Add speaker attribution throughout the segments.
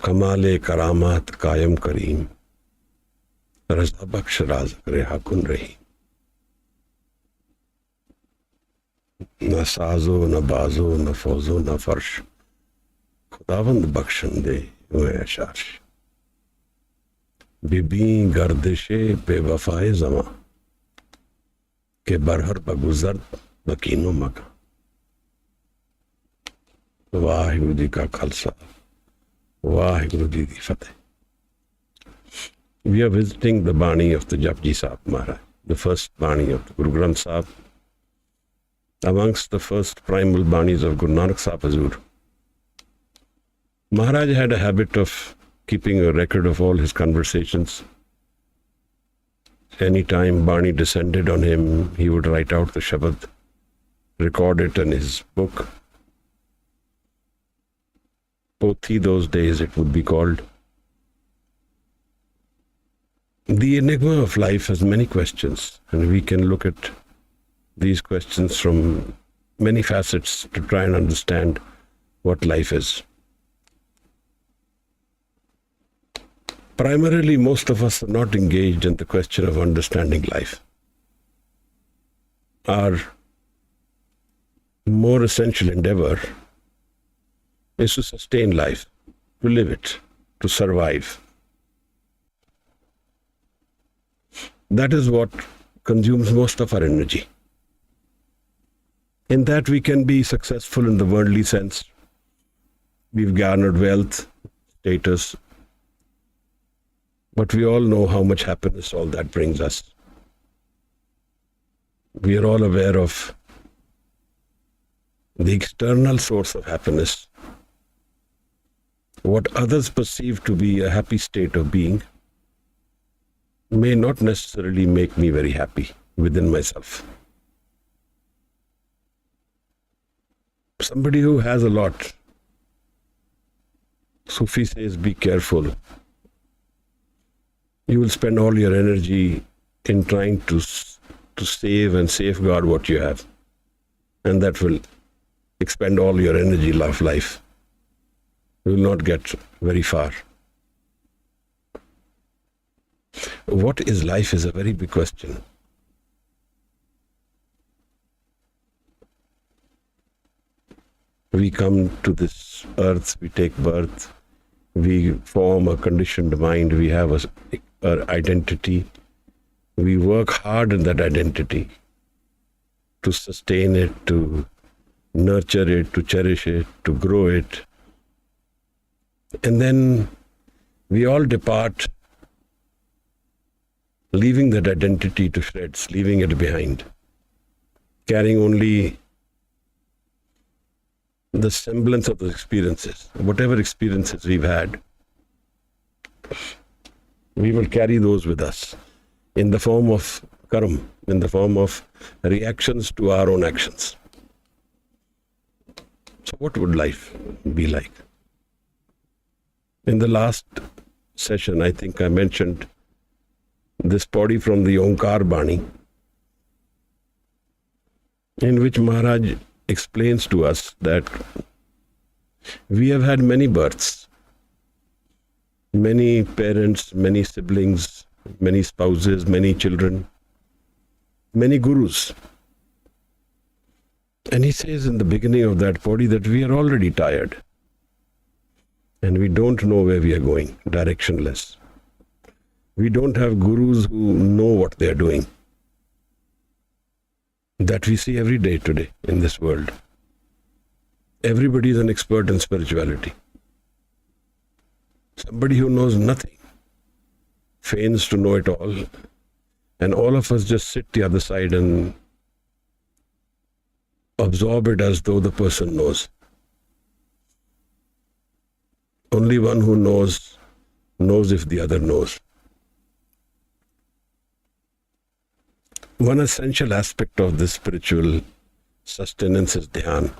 Speaker 1: कमाले करामात कायम करीम, रज़ा बख्श राज करे हाकुन रही। न साजो न बाजो न फौजो न फर्श, खुदावंद बख्शन दे हुए अशार्श। बिबी गर्दिशे बेवफाए जमा, के बरहर बगुजर बकीनो मका। वाहिगुरु जी का Khalsa, Waheguru ji di Fateh. We are visiting the Baani of the JAPJI Sahib Maharaj, the first Baani of the Guru Granth Sahib, amongst the first primal Baanis of Guru Nanak Sahib Hazur. Maharaj had a habit of keeping a record of all his conversations. Any time Baani descended on him, he would write out the Shabad, record it in his book. Pothi, those days it would be called. The enigma of life has many questions, and we can look at these questions from many facets to try and understand what life is. Primarily, most of us are not engaged in the question of understanding life. Our more essential endeavor is to sustain life, to live it, to survive. That is what consumes most of our energy. In that we can be successful in the worldly sense. We've garnered wealth, status, but we all know how much happiness all that brings us. We are all aware of the external source of happiness. What others perceive to be a happy state of being may not necessarily make me very happy within myself. Somebody who has a lot, Sufi says, be careful. You will spend all your energy in trying to save and safeguard what you have, and that will expend all your energy of life. You will not get very far. What is life is a very big question. We come to this earth, we take birth, we form a conditioned mind, we have an identity. We work hard in that identity to sustain it, to nurture it, to cherish it, to grow it. And then we all depart, leaving that identity to shreds, leaving it behind, carrying only the semblance of those experiences. Whatever experiences we've had, we will carry those with us in the form of karma, in the form of reactions to our own actions. So what would life be like? In the last session, I think I mentioned this body from the Omkar Bani, in which Maharaj explains to us that we have had many births, many parents, many siblings, many spouses, many children, many gurus. And he says in the beginning of that body that we are already tired and we don't know where we are going, directionless. We don't have gurus who know what they are doing. That we see every day today in this world. Everybody is an expert in spirituality. Somebody who knows nothing feigns to know it all, and all of us just sit the other side and absorb it as though the person knows. Only one who knows if the other knows. One essential aspect of this spiritual sustenance is dhyan.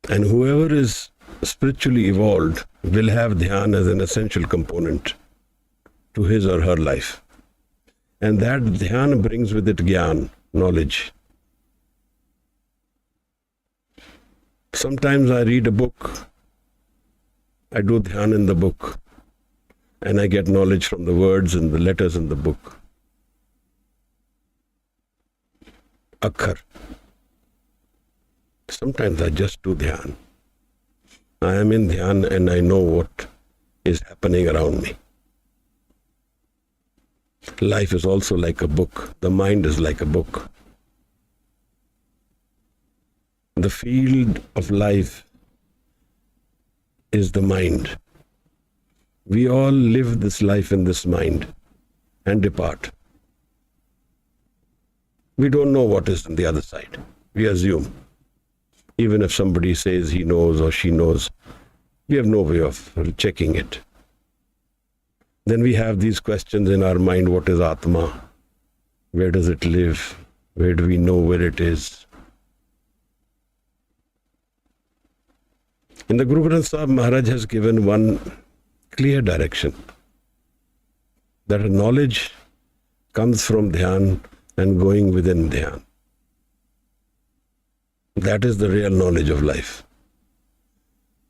Speaker 1: And whoever is spiritually evolved will have dhyan as an essential component to his or her life. And that dhyan brings with it gyan, knowledge. Sometimes I read a book I do dhyan in the book, and I get knowledge from the words and the letters in the book. Akhar. Sometimes I just do dhyan. I am in dhyan and I know what is happening around me. Life is also like a book. The mind is like a book. The field of life is the mind. We all live this life in this mind and depart. We don't know what is on the other side. We assume. Even if somebody says he knows or she knows, we have no way of checking it. Then we have these questions in our mind. What is Atma? Where does it live? Where do we know where it is? And the Guru Granth Sahib Maharaj has given one clear direction, that knowledge comes from dhyan and going within dhyan. That is the real knowledge of life.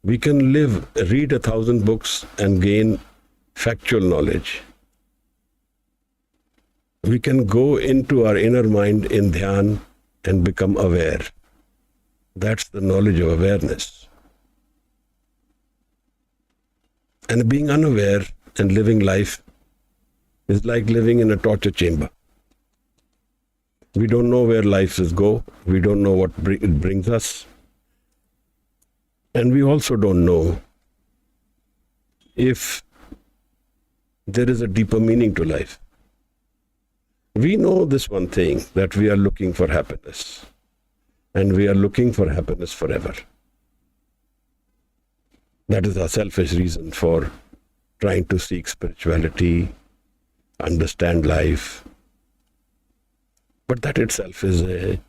Speaker 1: We can read 1,000 books and gain factual knowledge. We can go into our inner mind in dhyan and become aware. That's the knowledge of awareness. And being unaware and living life is like living in a torture chamber. We don't know where life is go. We don't know what it brings us. And we also don't know if there is a deeper meaning to life. We know this one thing, that we are looking for happiness. And we are looking for happiness forever. That is our selfish reason for trying to seek spirituality, understand life. But that itself is a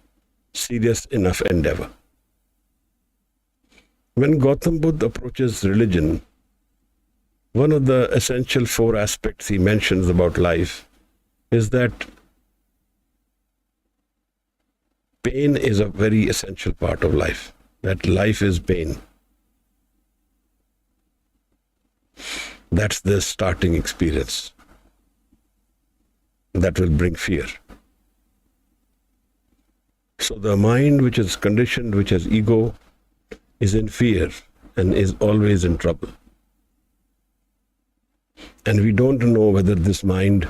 Speaker 1: serious enough endeavor. When Gautam Buddha approaches religion, one of the essential 4 aspects he mentions about life is that pain is a very essential part of life, that life is pain. That's the starting experience. That will bring fear. So the mind which is conditioned, which has ego, is in fear and is always in trouble. And we don't know whether this mind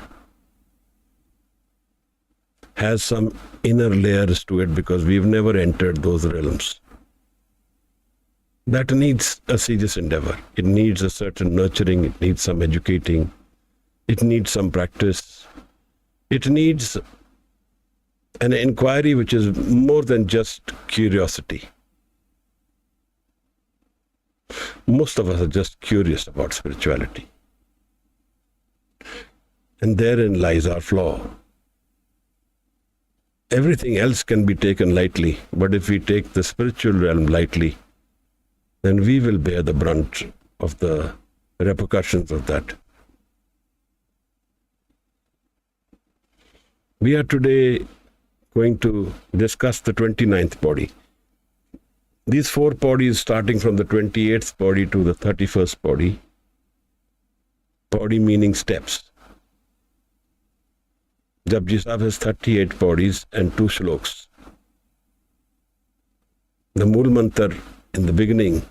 Speaker 1: has some inner layers to it because we've never entered those realms. That needs a serious endeavor. It needs a certain nurturing. It needs some educating. It needs some practice. It needs an inquiry which is more than just curiosity. Most of us are just curious about spirituality. And therein lies our flaw. Everything else can be taken lightly, but if we take the spiritual realm lightly, then we will bear the brunt of the repercussions of that. We are today going to discuss the 29th body. These 4 bodies, starting from the 28th body to the 31st body. Body meaning steps. JAPJI Sahib has 38 bodies and 2 shloks. The Mool Mantar in the beginning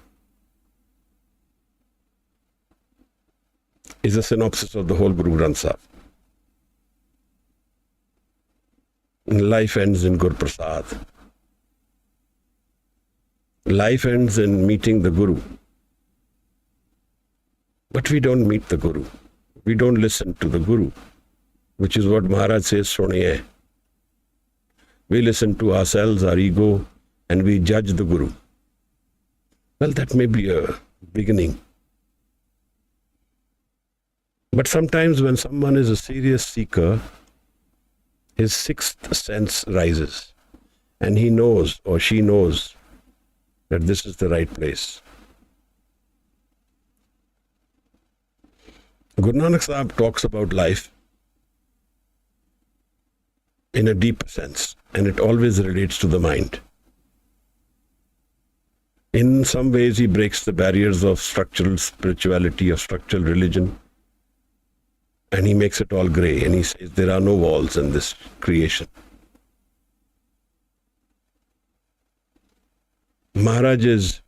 Speaker 1: is a synopsis of the whole Guru Granth Sahib. Life ends in Gur Prasad. Life ends in meeting the Guru. But we don't meet the Guru. We don't listen to the Guru, which is what Maharaj says, Suniye. We listen to ourselves, our ego, and we judge the Guru. Well, that may be a beginning. But sometimes when someone is a serious seeker, his 6th sense rises and he knows or she knows that this is the right place. Guru Nanak Sahib talks about life in a deeper sense, and it always relates to the mind. In some ways, he breaks the barriers of structural spirituality, of structural religion, and he makes it all grey. And he says there are no walls in this creation. Maharaj is,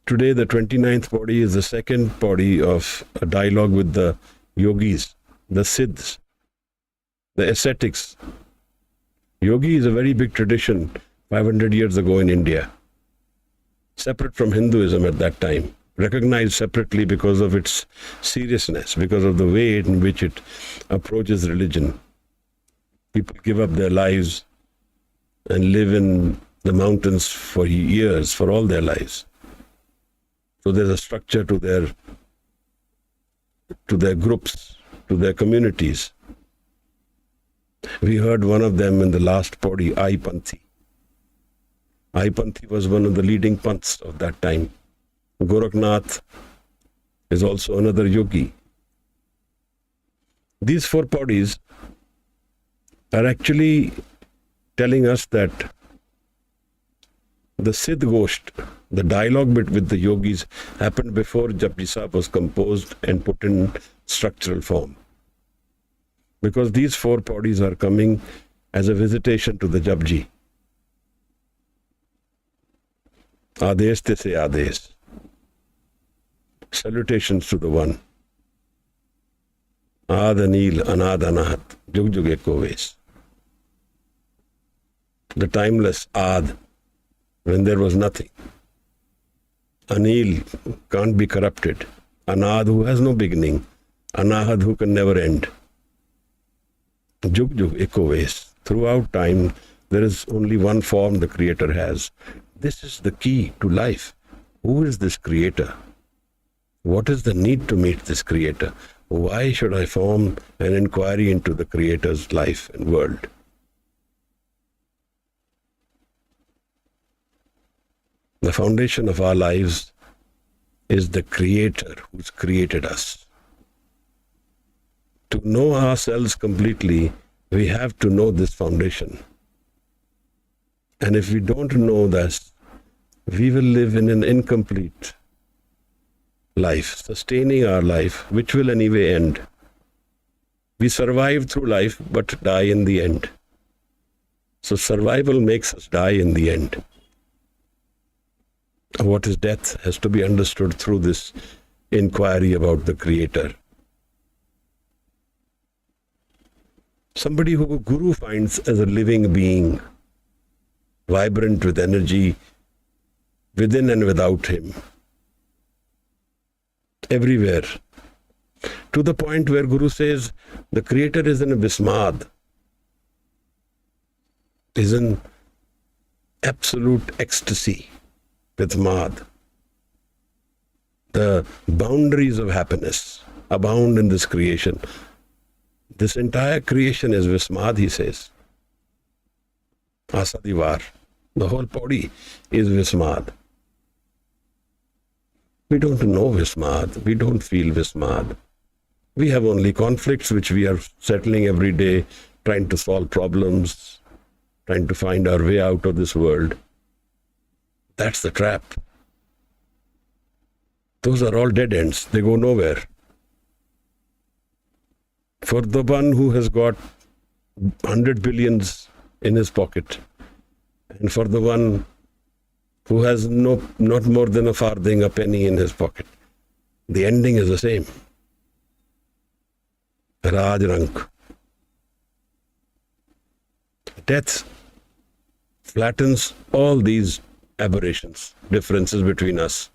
Speaker 1: today the 29th Pauri is the second Pauri of a dialogue with the yogis, the Siddhs, the ascetics. Yogi is a very big tradition 500 years ago in India, separate from Hinduism at that time, recognized separately because of its seriousness, because of the way in which it approaches religion. People give up their lives and live in the mountains for years, for all their lives. So there's a structure to their groups, to their communities. We heard one of them in the last Pauri, Ai Panthi. Ai Panthi was one of the leading panths of that time. Gorakhnath is also another yogi. These 4 Pauris are actually telling us that the Siddh Gosht, the dialogue with the yogis, happened before JAPJI Sahib was composed and put in structural form. Because these 4 Pauris are coming as a visitation to the JAPJI. Ades te se ades. Salutations to the one. Ad Anil Anad Anahat. Jug Jug Eko Ves. The timeless Ad, when there was nothing. Anil can't be corrupted. Anad, who has no beginning. Anahad, who can never end. Jug Jug Eko Ves. Throughout time, there is only one form the Creator has. This is the key to life. Who is this Creator? What is the need to meet this Creator? Why should I form an inquiry into the Creator's life and world? The foundation of our lives is the Creator who's created us. To know ourselves completely, we have to know this foundation. And if we don't know this, we will live in an incomplete life, sustaining our life, which will anyway end. We survive through life, but die in the end. So survival makes us die in the end. What is death has to be understood through this inquiry about the Creator. Somebody who a Guru finds as a living being, vibrant with energy within and without him, everywhere, to the point where Guru says the Creator is in a vismad, is in absolute ecstasy with mad. The boundaries of happiness abound in this creation. This entire creation is vismad, he says. Asadivar. The whole body is vismad. We don't know vismad. We don't feel vismad. We have only conflicts which we are settling every day, trying to solve problems, trying to find our way out of this world. That's the trap. Those are all dead ends. They go nowhere. For the one who has got 100 billions in his pocket, and for the one who has not more than a farthing, a penny in his pocket, the ending is the same. Rajrank. Death flattens all these aberrations, differences between us.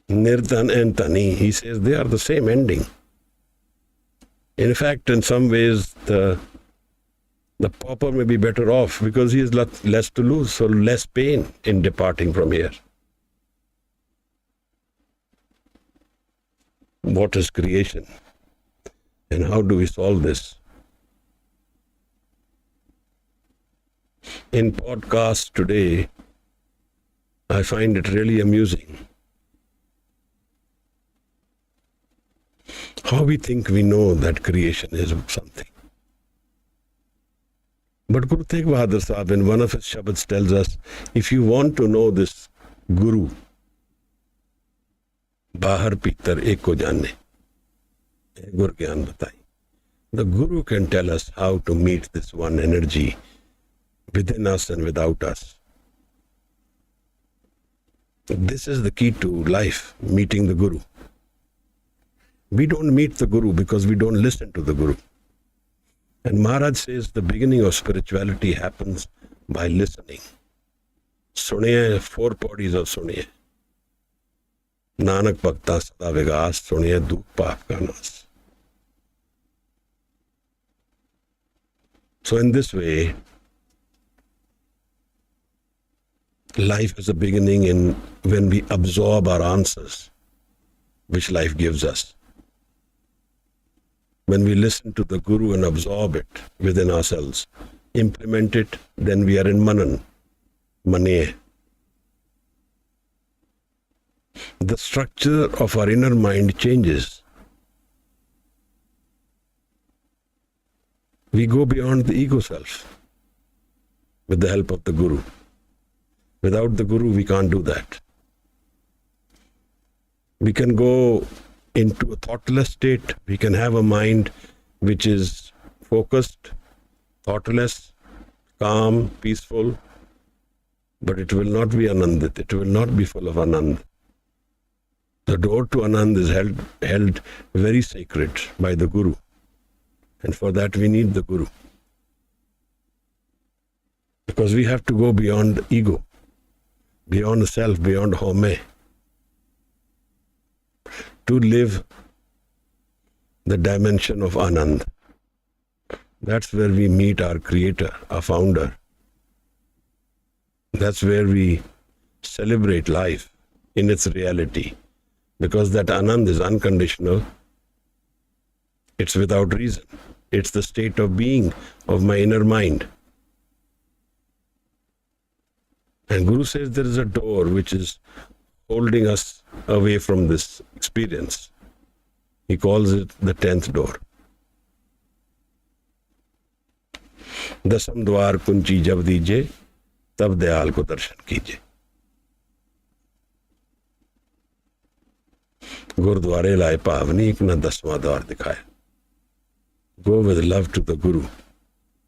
Speaker 1: Nirtan and Tani, he says, they are the same ending. In fact, in some ways, the pauper may be better off because he has less to lose, so less pain in departing from here. What is creation? And how do we solve this? In podcasts today, I find it really amusing how we think we know that creation is something. But Guru Tegh Bahadur Sahib in one of his shabads tells us, if you want to know this Guru, Bahar Pitar Ek ko Jaane, Gur Gyan Batai. The Guru can tell us how to meet this one energy within us and without us. This is the key to life, meeting the Guru. We don't meet the Guru because we don't listen to the Guru. And Maharaj says the beginning of spirituality happens by listening. Suniye, 4 bodies of Suniye. Nanak Bhakta Sada Vigas, Suniye Duk Paap Ka Nas. So in this way, life is a beginning in when we absorb our answers, which life gives us. When we listen to the Guru and absorb it within ourselves, implement it, then we are in Manan, Mane. The structure of our inner mind changes. We go beyond the ego self with the help of the Guru. Without the Guru, we can't do that. We can go into a thoughtless state. We can have a mind which is focused, thoughtless, calm, peaceful, but it will not be Anandit. It will not be full of Anand. The door to Anand is held very sacred by the Guru. And for that we need the Guru. Because we have to go beyond ego, beyond self, beyond home, to live the dimension of Anand. That's where we meet our Creator, our Founder. That's where we celebrate life in its reality. Because that Anand is unconditional. It's without reason. It's the state of being of my inner mind. And Guru says there is a door which is holding us away from this experience. He calls it the 10th door. Dasam dwar kunchi jab dije, tab dayal ko darshan kije. Gurdware laye pavni ikna 10वां द्वार दिखाया. Go with love to the Guru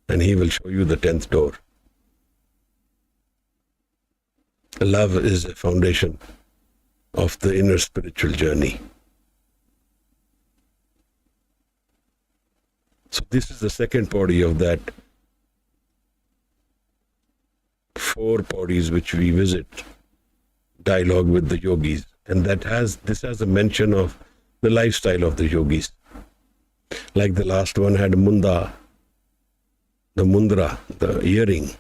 Speaker 1: and he will show you the 10th door. Love is a foundation of the inner spiritual journey. So this is the second body of that 4 bodies which we visit, dialogue with the yogis. And this has a mention of the lifestyle of the yogis. Like the last one had Munda, the Mundra, the earring,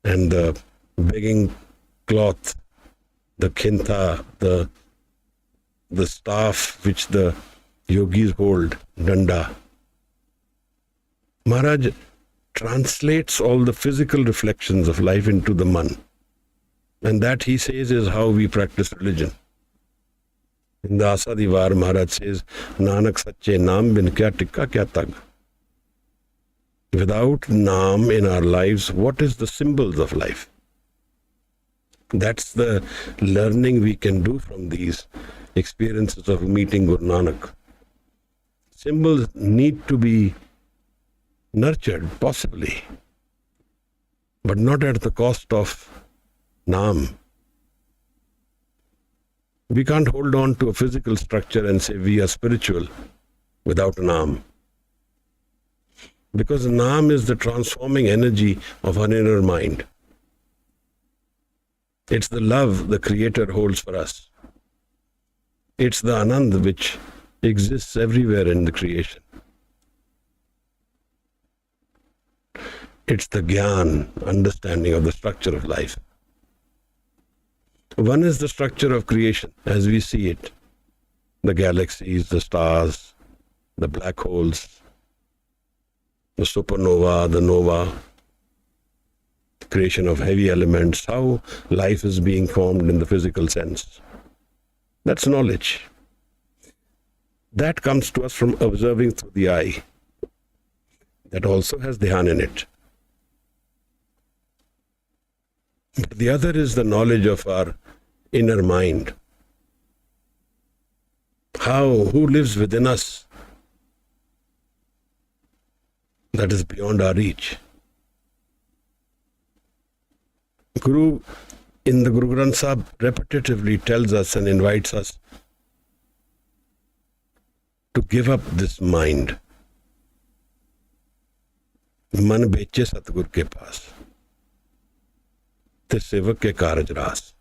Speaker 1: and the begging cloth, the kintha, the staff which the yogis hold, danda. Maharaj translates all the physical reflections of life into the man. And that, he says, is how we practice religion. In the Asa Divar, Maharaj says, Nanak Sache Naam bin kya tikka kya tag. Without Naam in our lives, what is the symbols of life? That's the learning we can do from these experiences of meeting Guru Nanak. Symbols need to be nurtured, possibly, but not at the cost of Naam. We can't hold on to a physical structure and say we are spiritual without Naam. Because Naam is the transforming energy of our inner mind. It's the love the Creator holds for us. It's the Anand which exists everywhere in the creation. It's the Gyan, understanding of the structure of life. One is the structure of creation as we see it. The galaxies, the stars, the black holes, the supernova, the nova, the creation of heavy elements, how life is being formed in the physical sense. That's knowledge. That comes to us from observing through the eye. That also has dhyan in it. But the other is the knowledge of our inner mind. Who lives within us? That is beyond our reach. Guru, in the Guru Granth Sahib, repetitively tells us and invites us to give up this mind. Man beche Satgur ke paas. Te sevak ke karaj ras.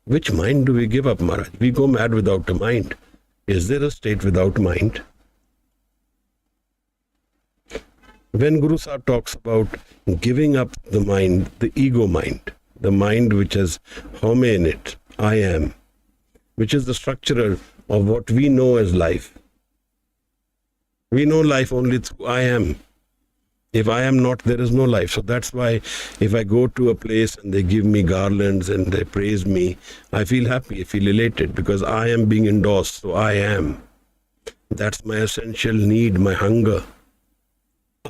Speaker 1: Which mind do we give up, Maharaj? We go mad without a mind. Is there a state without mind? When Guru Sahib talks about giving up the mind, the ego mind, the mind which has home in it, I am, which is the structure of what we know as life. We know life only through I am. If I am not, there is no life. So that's why if I go to a place and they give me garlands and they praise me, I feel happy, I feel elated because I am being endorsed. So I am. That's my essential need, my hunger.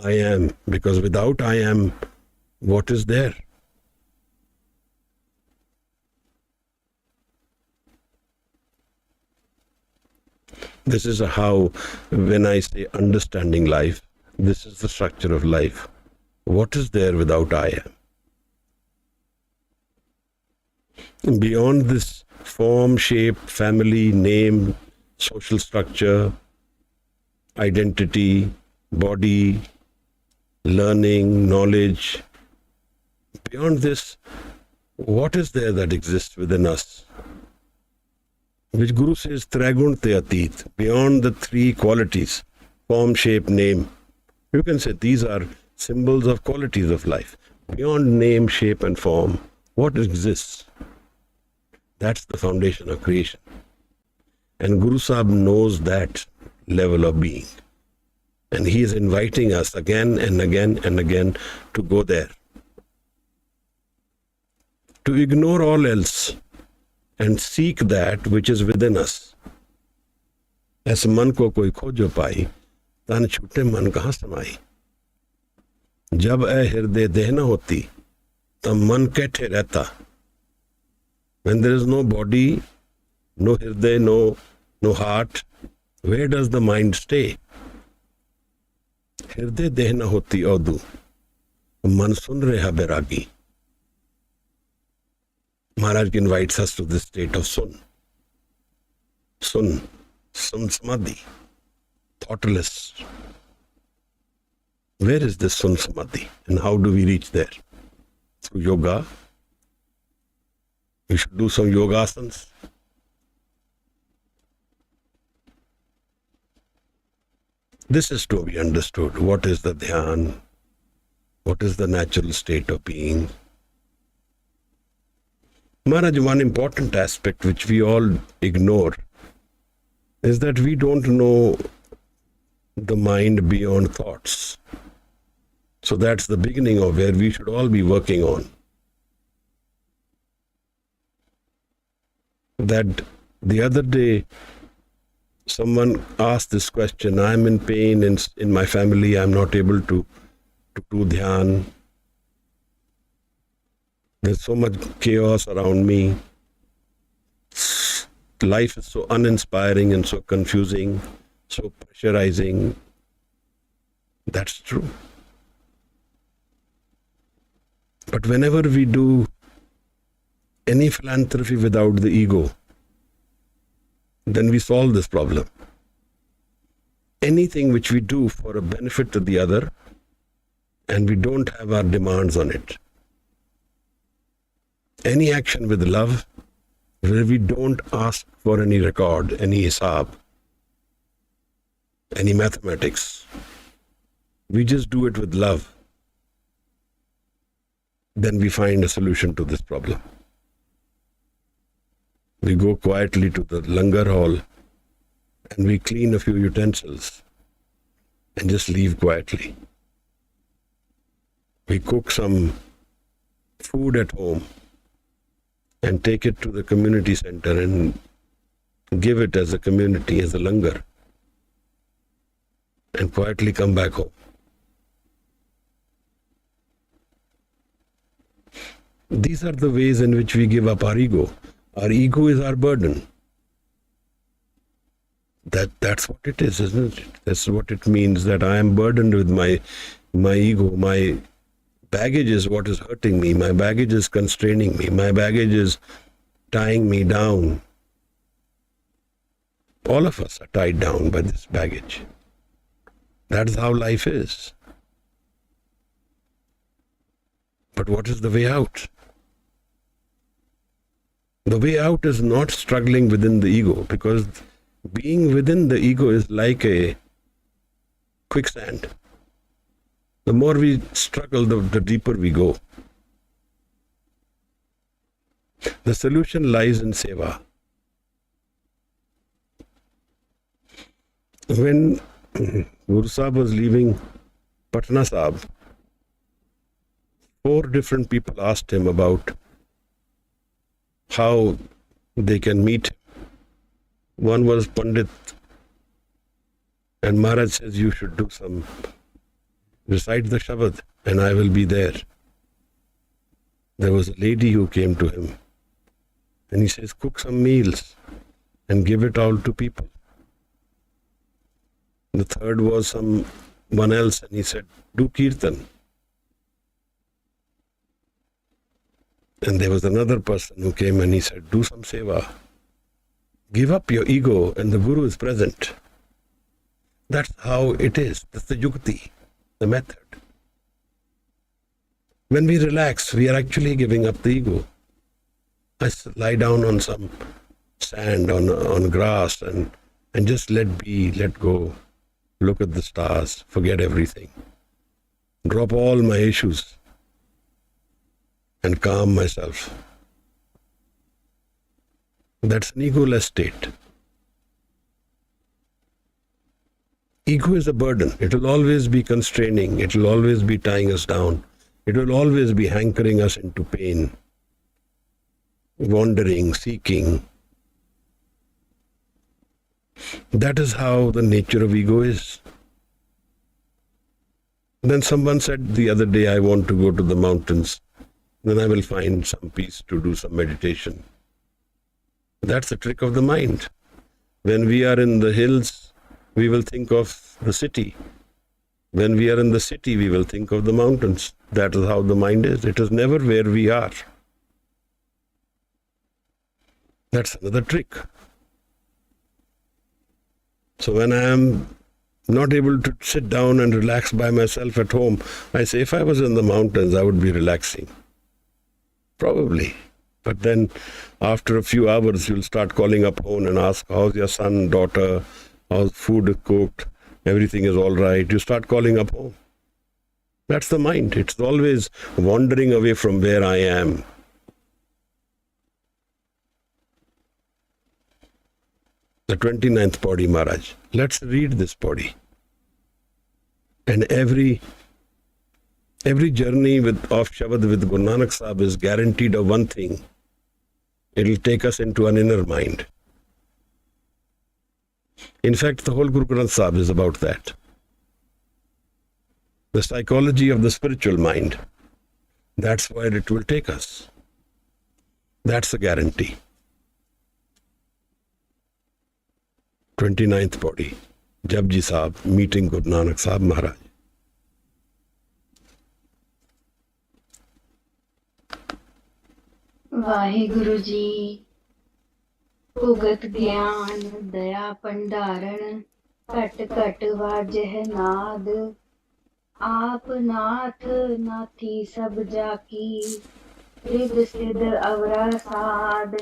Speaker 1: I am. Because without I am, what is there? This is how, when I say understanding life, this is the structure of life. What is there without I am? Beyond this form, shape, family, name, social structure, identity, body, learning, knowledge, beyond this, what is there that exists within us? Which Guru says, Tragun te atit, beyond the three qualities, form, shape, name. You can say these are symbols of qualities of life. Beyond name, shape and form, what exists? That's the foundation of creation. And Guru Sahib knows that level of being. And he is inviting us again and again and again to go there. To ignore all else and seek that which is within us. ऐसे मन को कोई खोजो पाई, तन छूटे मन कहाँ समाई. जब ए हृदय देह न होती, तब मन कैठे रहता. When there is no body, no hriday, no heart, where does the mind stay? हृदय देह न होती औदू, मन सुन रहा बैरागी. Maharaj invites us to this state of sun. Sun samadhi, thoughtless. Where is this sun samadhi and how do we reach there? Through yoga. We should do some yogasanas. This is to be understood. What is the dhyan? What is the natural state of being? Maharaj, one important aspect which we all ignore is that we don't know the mind beyond thoughts. So that's the beginning of where we should all be working on. That the other day, someone asked this question, I'm in pain in my family, I'm not able to do dhyan. There's so much chaos around me. Life is so uninspiring and so confusing, so pressurizing. That's true. But whenever we do any philanthropy without the ego, then we solve this problem. Anything which we do for a benefit to the other, and we don't have our demands on it. Any action with love, where we don't ask for any record, any hisab, any mathematics. We just do it with love. Then we find a solution to this problem. We go quietly to the langar hall and we clean a few utensils and just leave quietly. We cook some food at home and take it to the community center and give it as a community, as a langar, and quietly come back home. These are the ways in which we give up our ego. Our ego is our burden. That's what it is, isn't it? That's what it means, that I am burdened with my ego. My baggage is what is hurting me. My baggage is constraining me. My baggage is tying me down. All of us are tied down by this baggage. That's how life is. But what is the way out? The way out is not struggling within the ego, because being within the ego is like a quicksand. The more we struggle, the deeper we go. The solution lies in seva. When Guru Sahib was leaving Patna Sahib, 4 different people asked him about how they can meet him. One was Pandit, and Maharaj says, you should do recite the Shabad, and I will be there. There was a lady who came to him, and he says, cook some meals and give it all to people. The third was someone else, and he said, do Kirtan. And there was another person who came and he said, do some seva. Give up your ego and the Guru is present. That's how it is. That's the yukti, the method. When we relax, we are actually giving up the ego. I lie down on some sand, on grass, and just let be, let go. Look at the stars, forget everything. Drop all my issues and calm myself. That's an egoless state. Ego is a burden. It will always be constraining. It will always be tying us down. It will always be hankering us into pain, wandering, seeking. That is how the nature of ego is. Then someone said the other day, I want to go to the mountains. Then I will find some peace to do some meditation. That's the trick of the mind. When we are in the hills, we will think of the city. When we are in the city, we will think of the mountains. That is how the mind is. It is never where we are. That's another trick. So when I am not able to sit down and relax by myself at home, I say, if I was in the mountains, I would be relaxing. Probably. But then after a few hours, you'll start calling up home and ask, how's your son, daughter, how's food is cooked, everything is all right. You start calling up home. That's the mind. It's always wandering away from where I am. The 29th Pauri, Maharaj. Let's read this Pauri. And every journey of Shabad with Guru Nanak Sahib is guaranteed of one thing. It will take us into an inner mind. In fact, the whole Guru Granth Sahib is about that. The psychology of the spiritual mind. That's where it will take us. That's a guarantee. 29th Pauri, JAPJI Sahib meeting Guru Nanak Sahib Maharaj.
Speaker 2: Waheguru ji भुगत ज्ञान दया भंडारण घट घट वाजह नाद आप नाथ नाथी सब जाकी rhythm सिद अवरा साध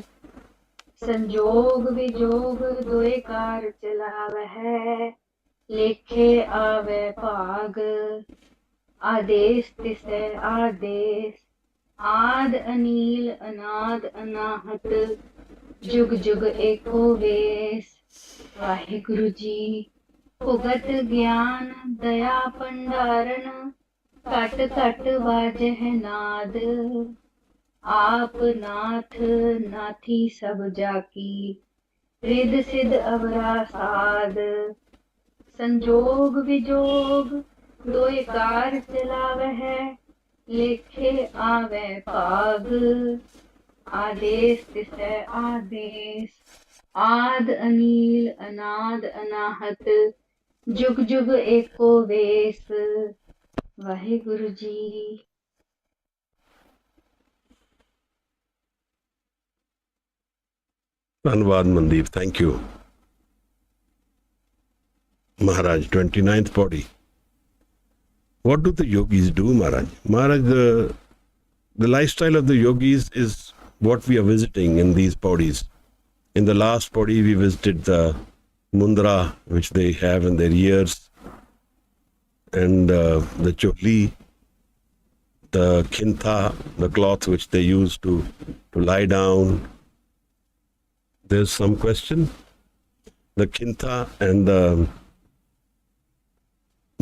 Speaker 2: संजोग विजोग दोए कार चलावै लेखे आवे भाग आदेश तिसै आदेश आद अनील अनाद अनाहत जुग जुग एको वेस वाहिगुरु जी भुगत ज्ञान दया भंडारण घट घट वाजह नाद आप नाथ नाथी सब जाकी रिद सिद अवरा साध संजोग विजोग दोए कार चलावै लेखे आवे पाग, आदेश तिसै आदेश, आद अनील अनाद अनाहत, जुग जुग एको वेस। वाहेगुरु जी।
Speaker 1: धन्यवाद Mandeep, thank you. Maharaj, 29th body. What do the yogis do, Maharaj? Maharaj, the lifestyle of the yogis is what we are visiting in these bodies. In the last body, we visited the mundra, which they have in their ears, and the choli, the khintha, the cloth which they use to lie down. There's some question. The khintha and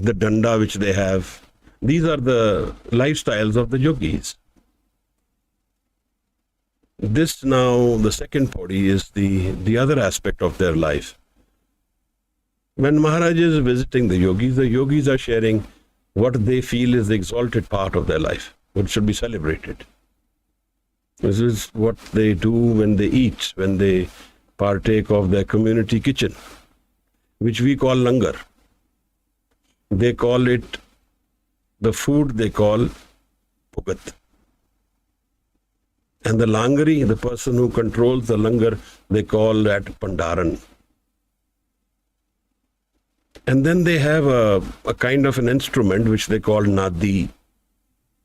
Speaker 1: the danda which they have, these are the lifestyles of the yogis. This now, the second body, is the other aspect of their life. When Maharaj is visiting the yogis are sharing what they feel is the exalted part of their life, what should be celebrated. This is what they do when they eat, when they partake of their community kitchen, which we call langar. They call it, the food they call pugat. And the langari, the person who controls the langar, they call that pandaran. And then they have a kind of an instrument which they call nadi.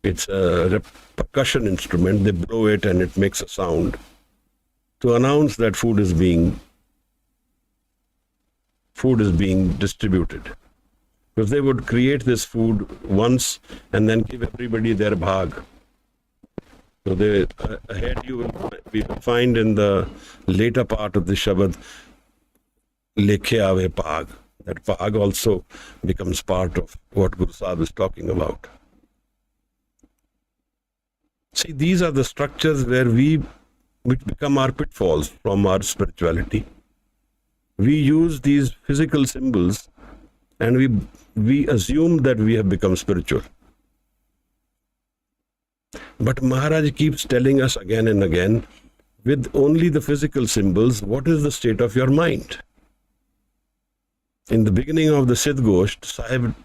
Speaker 1: It's a percussion instrument. They blow it and it makes a sound to announce that food is being distributed. Because they would create this food once and then give everybody their bhag. So ahead we will find in the later part of the Shabad, Lekhe Aave Pag. That Pag also becomes part of what Guru Sahib is talking about. See, these are the structures which become our pitfalls from our spirituality. We use these physical symbols and we assume that we have become spiritual. But Maharaj keeps telling us again and again, with only the physical symbols, what is the state of your mind? In the beginning of the Siddh Gosht, Sahib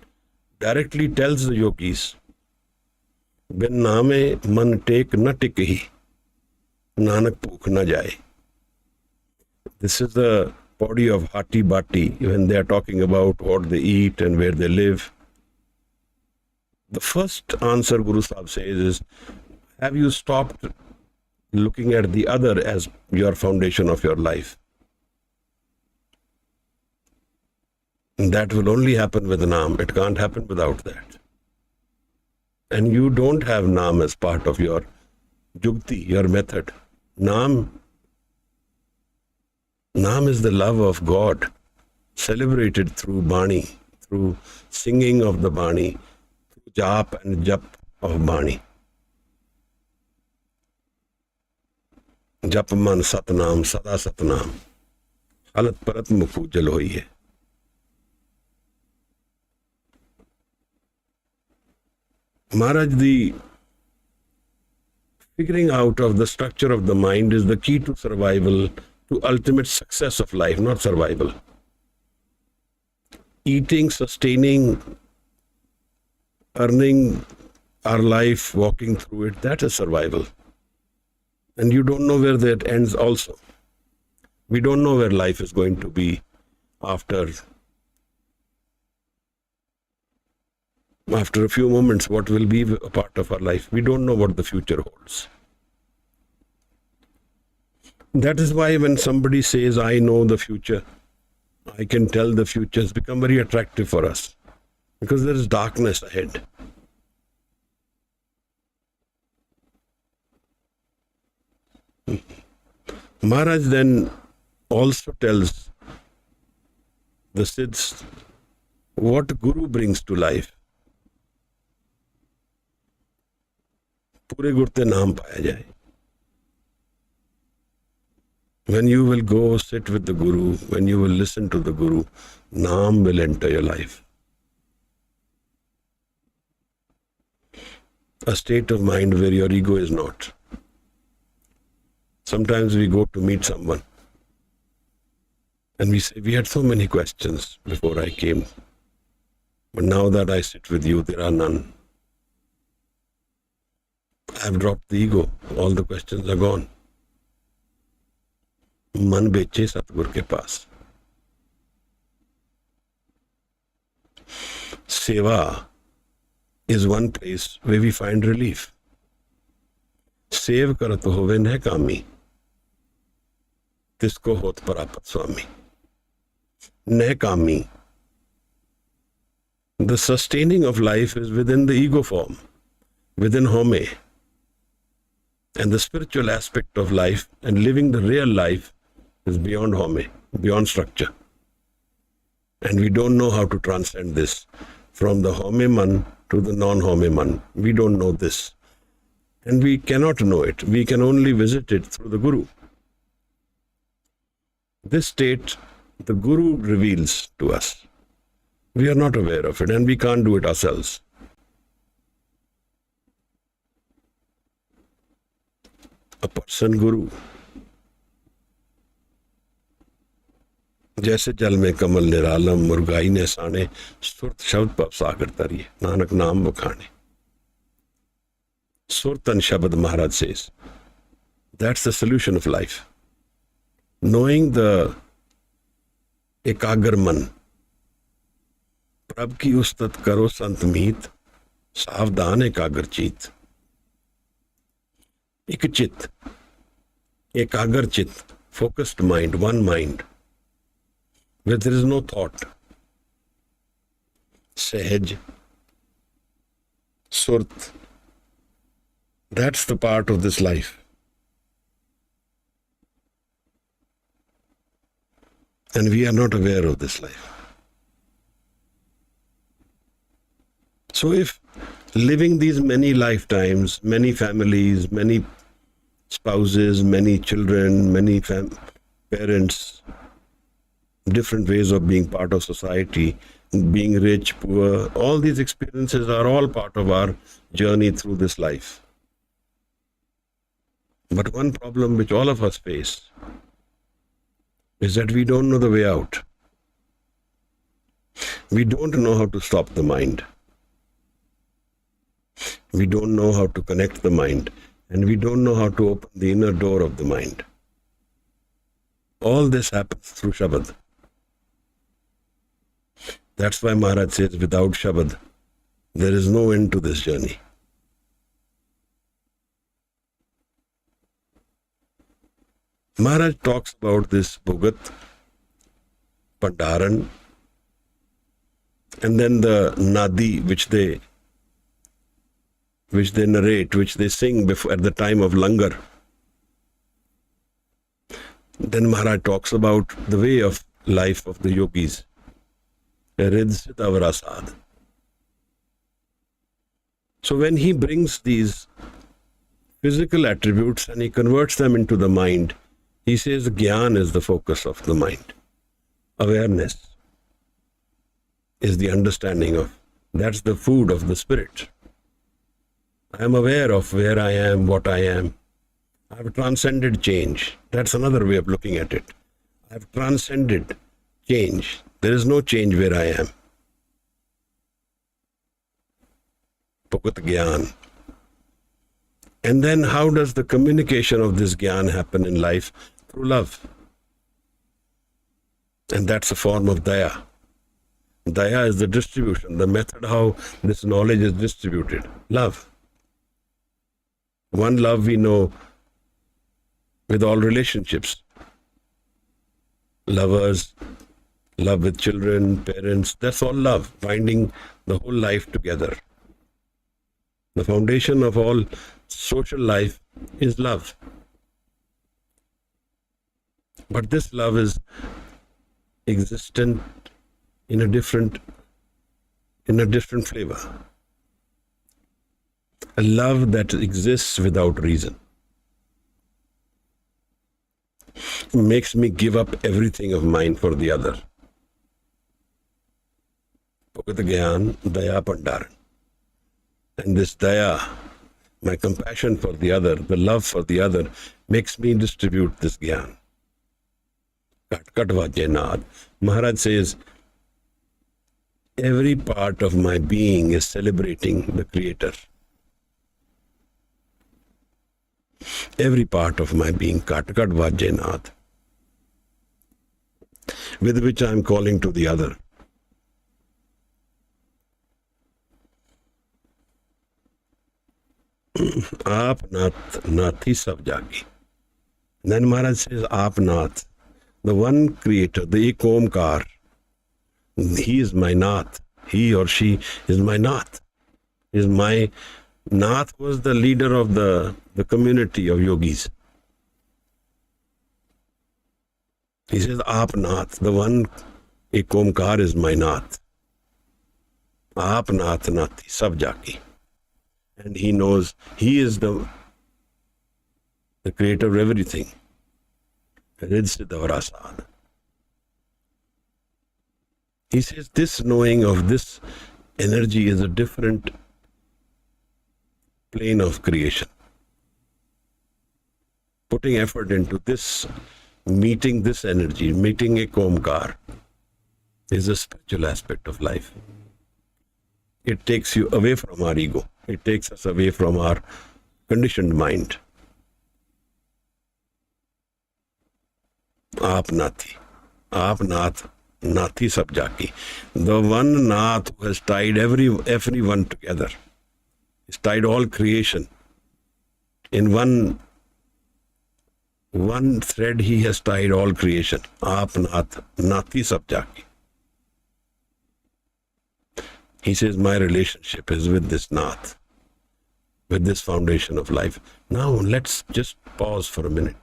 Speaker 1: directly tells the yogis, "Bin naame man tek na tikhi, nanak bhukh na jaye." This is the body of Hati Bati, when they are talking about what they eat and where they live. The first answer Guru Sahib says is, have you stopped looking at the other as your foundation of your life? And that will only happen with Naam. It can't happen without that. And you don't have Naam as part of your Jugti, your method. Naam is the love of God, celebrated through Baani, through singing of the Baani, through Jap and Jap of Baani. Jap man Satnam, Sada Satnam, Halat Parat Mukhu Jal hoi hai. Maharaj, the figuring out of the structure of the mind is the key to survival, to ultimate success of life, not survival. Eating, sustaining, earning our life, walking through it, that is survival. And you don't know where that ends also. We don't know where life is going to be after a few moments, what will be a part of our life. We don't know what the future holds. That is why when somebody says, I know the future, I can tell the future, has become very attractive for us, because there is darkness ahead. Maharaj then also tells the Siddhs what Guru brings to life. Pure Gurte Naam Paya Jaye. When you will go sit with the Guru, when you will listen to the Guru, Naam will enter your life. a state of mind where your ego is not. Sometimes we go to meet someone and we say, we had so many questions before I came, but now that I sit with you, there are none. I've dropped the ego. All the questions are gone. Man beche Satgur ke paas. Seva is one place where we find relief. Sev karat hove neh kami, tisko hot parapat swami. Neh kami. The sustaining of life is within the ego form, within home. And the spiritual aspect of life and living the real life is beyond home, beyond structure. And we don't know how to transcend this from the home man to the non-home man. We don't know this. And we cannot know it. We can only visit it through the Guru. This state, the Guru reveals to us. We are not aware of it and we can't do it ourselves. A person Guru. जैसे जल में कमल निरालम मुर्गाई ने साने सुरत शब्द पव सागर तरिए नानक नाम बखाने. Surat and Shabad Maharaj says, that's the solution of life. Knowing the ekagar man, prab ki ustat karo sant meet, savdhan ekagar cheet. Ik chit, ekagar chit, focused mind, one mind, where there is no thought. Sahaj, Surat, that's the part of this life. And we are not aware of this life. So if living these many lifetimes, many families, many spouses, many children, many parents, different ways of being part of society, being rich, poor, all these experiences are all part of our journey through this life. But one problem which all of us face is that we don't know the way out. We don't know how to stop the mind. We don't know how to connect the mind. And we don't know how to open the inner door of the mind. All this happens through Shabad. That's why Maharaj says, without Shabad, there is no end to this journey. Maharaj talks about this Bhugat, Pandaran, and then the Nadi, which they narrate, which they sing before at the time of Langar. Then Maharaj talks about the way of life of the yogis. Riddhitavarasad. So when he brings these physical attributes and he converts them into the mind, he says Gyan is the focus of the mind. Awareness is the understanding of, that's the food of the spirit. I am aware of where I am, what I am. I have transcended change. That's another way of looking at it. I have transcended change. There is no change where I am. Bhugat Gyan. And then how does the communication of this Gyan happen in life? Through love. And that's a form of Daya. Daya is the distribution, the method how this knowledge is distributed. Love. One love we know with all relationships. Lovers, love with children, parents, that's all love, binding the whole life together. The foundation of all social life is love. But this love is existent in a different flavor. A love that exists without reason. It makes me give up everything of mine for the other. Bhugat Gyan, Daya Pandaran. And this Daya My compassion for the other, the love for the other, makes me distribute this gyan. Kat kat vajyanad. Maharaj says, every part of my being is celebrating the Creator. Every part of my being, kat kat vajyanad, with which I am calling to the other. Aap nathi sab jagi. Then Maharaj says, Aap Nath, the one Creator, the Ek Omkar, he is my Nath. He or she is my Nath. Is my Nath was the leader of the community of yogis. He says, Aap Nath, the one Ek Omkar is my Nath. Aap Nath Nathi sab jagi. And he knows he is the Creator of everything. He says this knowing of this energy is a different plane of creation. Putting effort into this, meeting this energy, meeting a Omkar, is a spiritual aspect of life. It takes you away from our ego. It takes us away from our conditioned mind. Aap Nathi. Aap Nath. Nathi sab jaki. The one Nath who has tied everyone together. He's tied all creation. In one thread he has tied all creation. Aap Nath. Nathi sab jaki. He says, my relationship is with this Nath, with this foundation of life. Now let's just pause for a minute.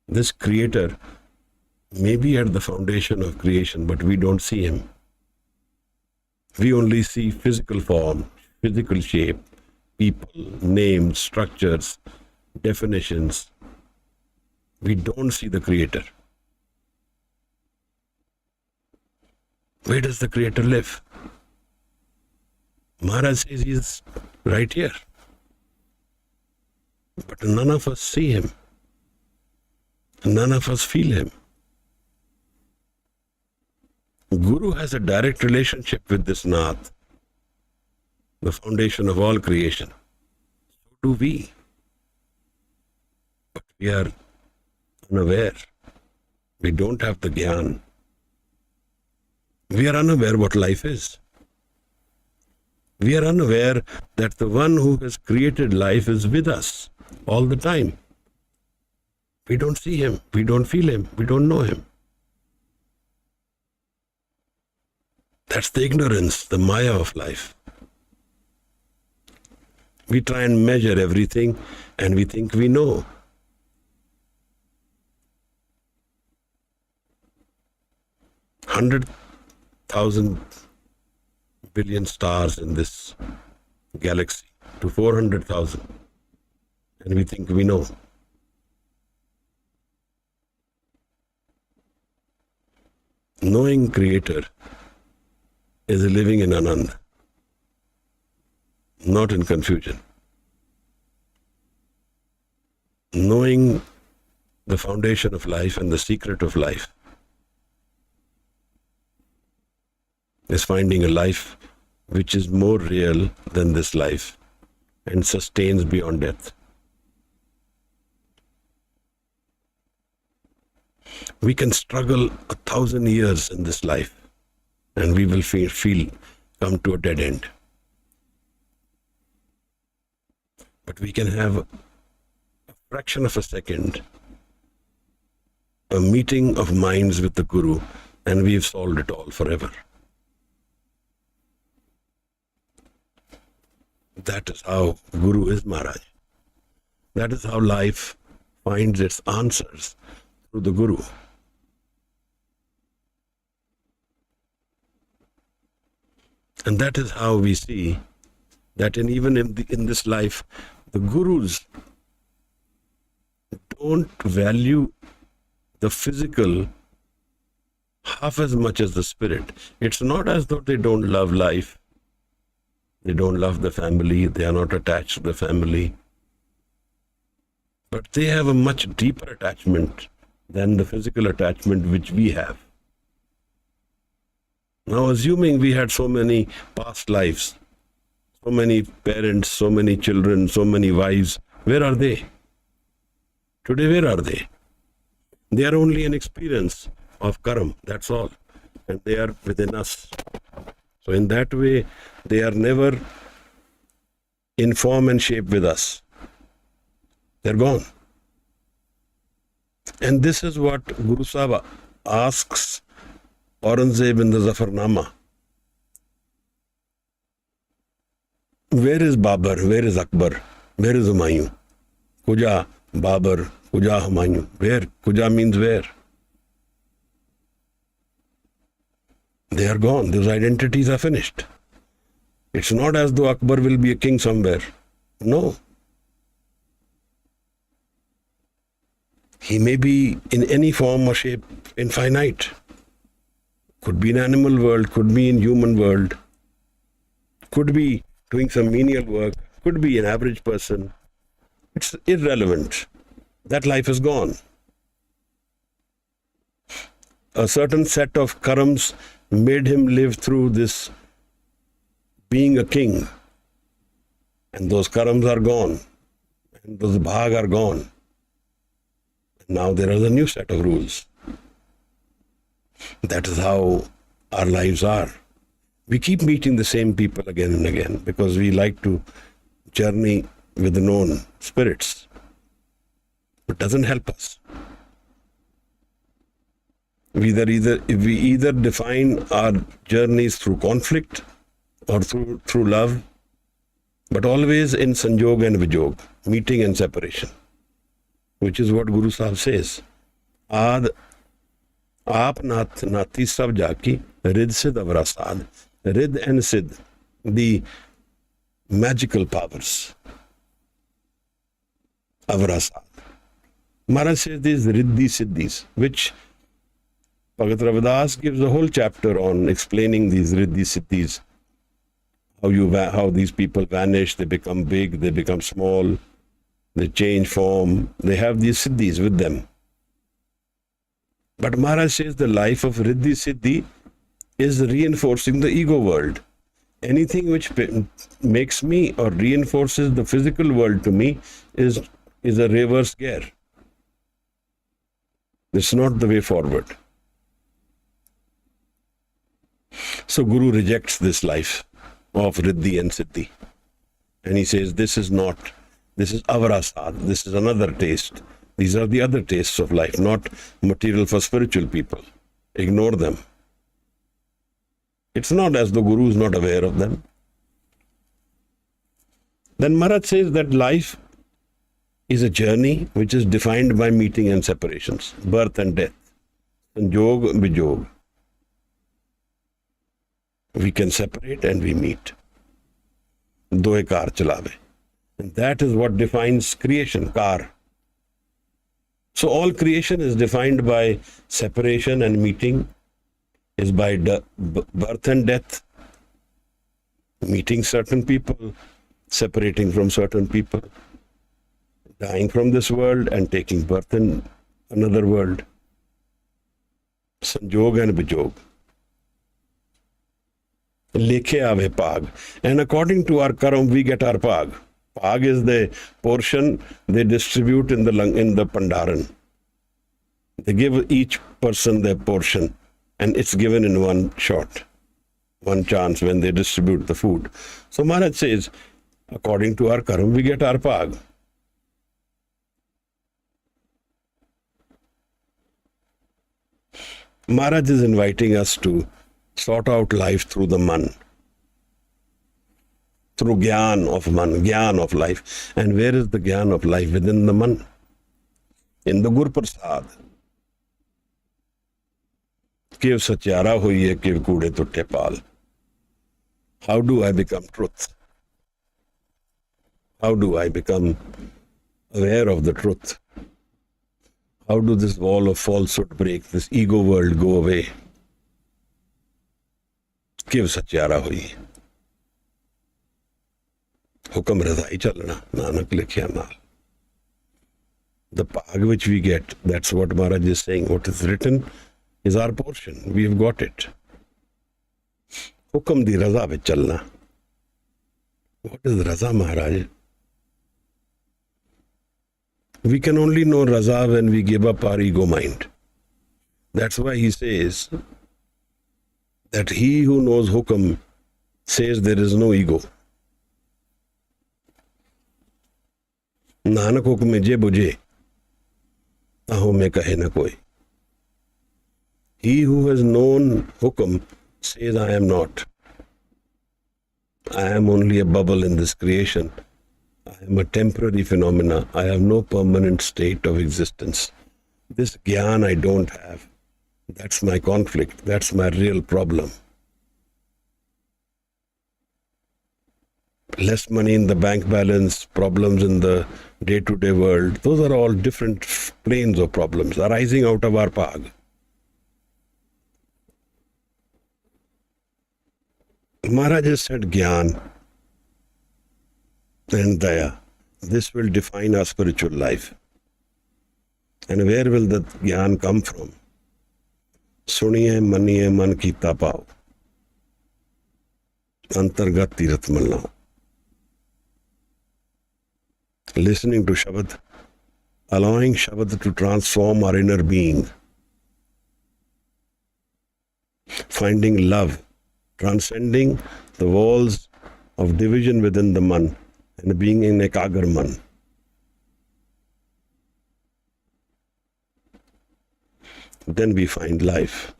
Speaker 1: This Creator may be at the foundation of creation, but we don't see him. We only see physical form, physical shape, people, names, structures, definitions. We don't see the Creator. Where does the Creator live? Maharaj says he is right here. But none of us see him. None of us feel him. Guru has a direct relationship with this Nath, the foundation of all creation. So do we. But we are unaware. We don't have the Gyan. We are unaware what life is. We are unaware that the one who has created life is with us all the time. We don't see him, we don't feel him, we don't know him. That's the ignorance, the maya of life. We try and measure everything and we think we know. $100,000 billion stars in this galaxy to 400,000, and we think we know. Knowing Creator is living in Anand, not in confusion. Knowing the foundation of life and the secret of life is finding a life which is more real than this life and sustains beyond death. We can struggle 1,000 years in this life and we will feel come to a dead end. But we can have a fraction of a second, a meeting of minds with the Guru, and we've solved it all forever. That is how Guru is Maharaj. That is how life finds its answers through the Guru. And that is how we see that even in this life, the Gurus don't value the physical half as much as the spirit. It's not as though they don't love life. They don't love the family. They are not attached to the family. But they have a much deeper attachment than the physical attachment which we have. Now, assuming we had so many past lives, so many parents, so many children, so many wives, where are they? Today, where are they? They are only an experience of karam, that's all. And they are within us. So in that way, they are never in form and shape with us. They're gone. And this is what Guru Sahib asks Aurangzeb in the Zafarnama. Where is Babur? Where is Akbar? Where is Humayun? Kuja Babur, Kuja Humayun. Where? Kuja means where? They are gone. Those identities are finished. It's not as though Akbar will be a king somewhere. No. He may be in any form or shape infinite. Could be in animal world, could be in human world, could be doing some menial work, could be an average person. It's irrelevant. That life is gone. A certain set of karams made him live through this being a king. And those karams are gone. And those bhag are gone. Now there is a new set of rules. That is how our lives are. We keep meeting the same people again and again because we like to journey with the known spirits. It doesn't help us. We either define our journeys through conflict or through love, but always in sanjog and vijog, meeting and separation, which is what Guru Sahib says. Aap nati sab jaki, rid sid avrasad. Rid and sid, the magical powers. Avrasad. Maharaj says these riddhi siddhis, which Bhagat Ravidas gives a whole chapter on explaining these riddhi siddhis. How these people vanish, they become big, they become small, they change form, they have these siddhis with them. But Maharaj says the life of riddhi siddhi is reinforcing the ego world. Anything which makes me or reinforces the physical world to me is a reverse gear. It's not the way forward. So Guru rejects this life of riddhi and siddhi. And he says, this is avrasad, this is another taste. These are the other tastes of life, not material for spiritual people. Ignore them. It's not as though Guru is not aware of them. Then Maharaj says that life is a journey which is defined by meeting and separations, birth and death, sanjog and vijog. We can separate and we meet. Doe kar chalave. And that is what defines creation, kar. So all creation is defined by separation and meeting, is by birth and death, meeting certain people, separating from certain people, dying from this world and taking birth in another world. Sanjog and vijog. Lekhe ave pag. And according to our karam, we get our pag. Pag is the portion they distribute in the Pandaran. They give each person their portion, and it's given in one shot, one chance when they distribute the food. So Maharaj says, according to our karam, we get our pag. Maharaj is inviting us to sort out life through the man, through gyan of man, gyan of life. And where is the gyan of life? Within the man, in the Gur Prasad. Kev satyara hoiye, kev kude tutte pal. How do I become truth? How do I become aware of the truth? How do this wall of falsehood break, this ego world go away? Kev satyara hoiye. Hukam Razai Chalna, Nanak Likhya Naal. The Pag which we get, that's what Maharaj is saying. What is written is our portion. We have got it. Hukam di Raza vich chalna. What is Raza, Maharaj? We can only know Raza when we give up our ego mind. That's why he says that he who knows Hukam says there is no ego. Nanak Hukme je bujhe, taho mein kahe na koi. He who has known Hukam says, I am not. I am only a bubble in this creation. I am a temporary phenomena. I have no permanent state of existence. This Gyan I don't have. That's my conflict. That's my real problem. Less money in the bank balance, problems in the day-to-day world, those are all different planes of problems arising out of our Pag. Maharaj has said Gyan and Daya. This will define our spiritual life. And where will that Gyan come from? Suniye maniye man kita pao. Antargat tirat malna. Listening to Shabad, allowing Shabad to transform our inner being. Finding love, transcending the walls of division within the man and being in Ekagar man. Then we find life.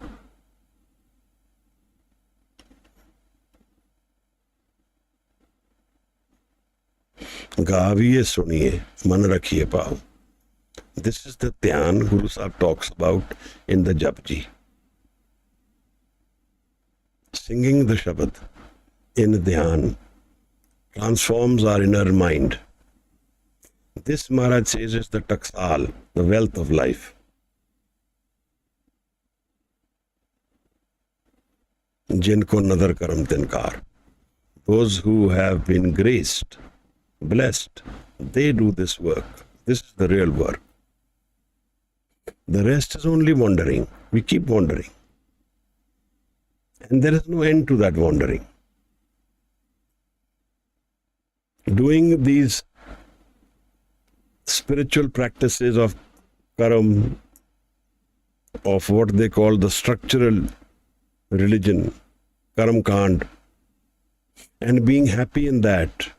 Speaker 1: Gaviye suniye, man rakhiye pao. This is the dhyan Guru Sahib talks about in the JAPJI. Singing the Shabad in dhyan transforms our inner mind. This Maharaj says is the taksal, the wealth of life. Jinko nadar karam tinkar. Those who have been graced, blessed, they do this work. This is the real work. The rest is only wandering. We keep wandering. And there is no end to that wandering. Doing these spiritual practices of karam, of what they call the structural religion, karam kand, and being happy in that,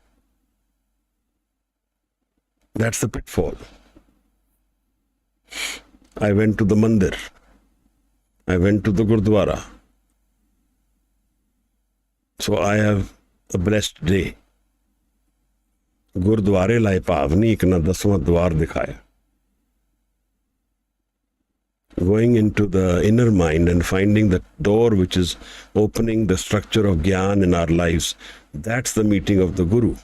Speaker 1: that's the pitfall. I went to the mandir. I went to the Gurdwara. So I have a blessed day. Gurdware lai pavni ek na 10वां द्वार दिखाया. Going into the inner mind and finding the door which is opening the structure of Gyan in our lives, that's the meeting of the Guru.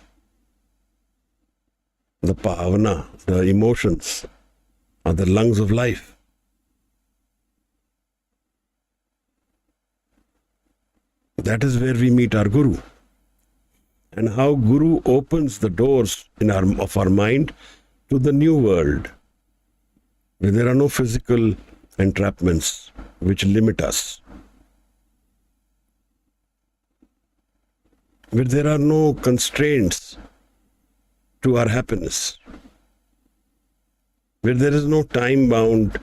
Speaker 1: The Pavana, the emotions, are the lungs of life. That is where we meet our Guru. And how Guru opens the doors of our mind to the new world, where there are no physical entrapments which limit us, where there are no constraints to our happiness, where there is no time-bound,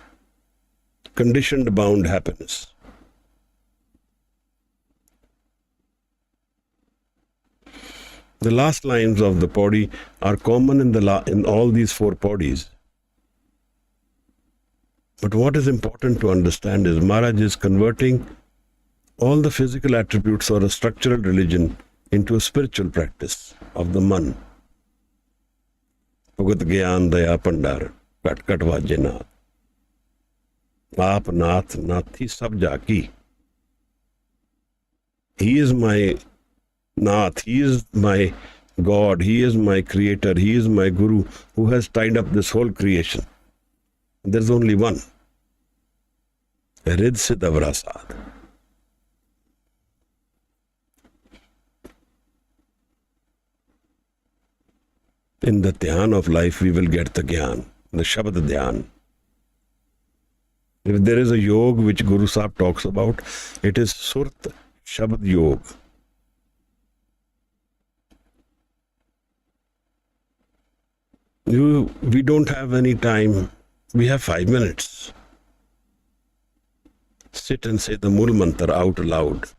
Speaker 1: conditioned-bound happiness. The last lines of the Pauri are common in all these 4 Pauris. But what is important to understand is Maharaj is converting all the physical attributes or a structural religion into a spiritual practice of the man. Bhagat Gyan Daya Pandar, Kat Kat Vajje Nath. Aap Nath, Nathi Sab Jaki. He is my Nath, he is my God, he is my creator, he is my Guru who has tied up this whole creation. There's only one. Rid Siddhavrasad. In the dhyan of life, we will get the gyan, the Shabad dhyan. If there is a yoga which Guru Sahib talks about, it is Surat Shabad Yoga. We don't have any time. We have 5 minutes. Sit and say the Mool Mantra out loud.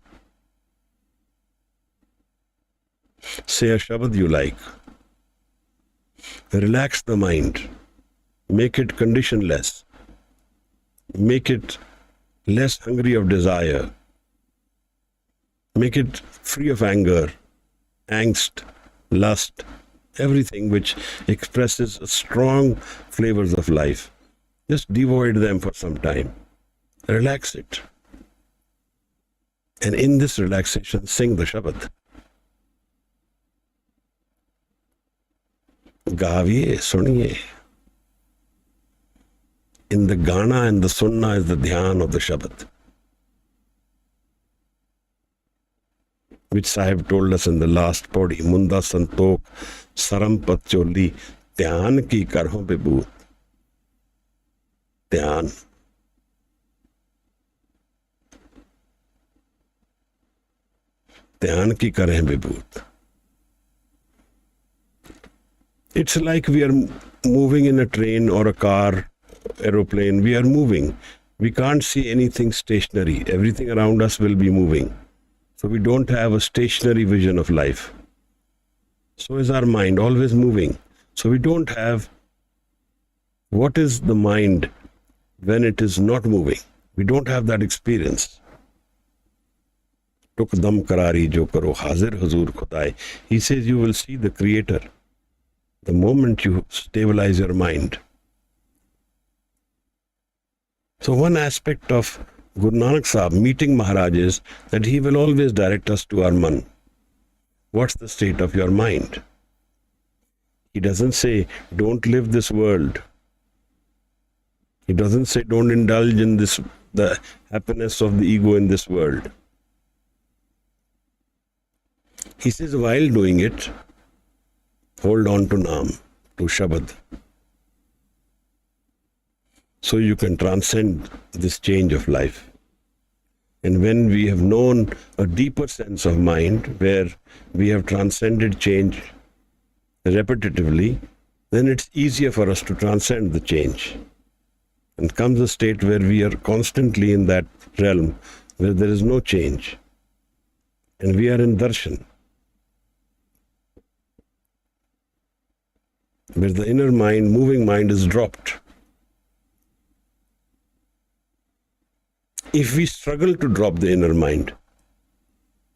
Speaker 1: Say a Shabad you like. Relax the mind. Make it conditionless. Make it less hungry of desire. Make it free of anger, angst, lust, everything which expresses strong flavors of life. Just devoid them for some time. Relax it. And in this relaxation, sing the Shabad. Gaviye, suniye. In the Gana and the Sunna is the dhyan of the Shabad, which Sahib told us in the last Pauri, Munda Santok Saram Pat Choli Dhyan ki karho pe bhoot. Dhyan. Dhyan ki karhe pe bhoot. It's like we are moving in a train or a car, aeroplane. We are moving. We can't see anything stationary. Everything around us will be moving. So we don't have a stationary vision of life. So is our mind, always moving. So we don't have what is the mind when it is not moving. We don't have that experience. Tuk dam karari jo karo hazir hazur khudai. He says you will see the Creator the moment you stabilize your mind. So one aspect of Guru Nanak Sahib meeting Maharaj is that he will always direct us to our man. What's the state of your mind? He doesn't say, don't live this world. He doesn't say, don't indulge in this, the happiness of the ego in this world. He says, while doing it, hold on to Naam, to Shabad. So you can transcend this change of life. And when we have known a deeper sense of mind, where we have transcended change repetitively, then it's easier for us to transcend the change. And comes a state where we are constantly in that realm, where there is no change. And we are in darshan, where the inner mind, moving mind is dropped. If we struggle to drop the inner mind,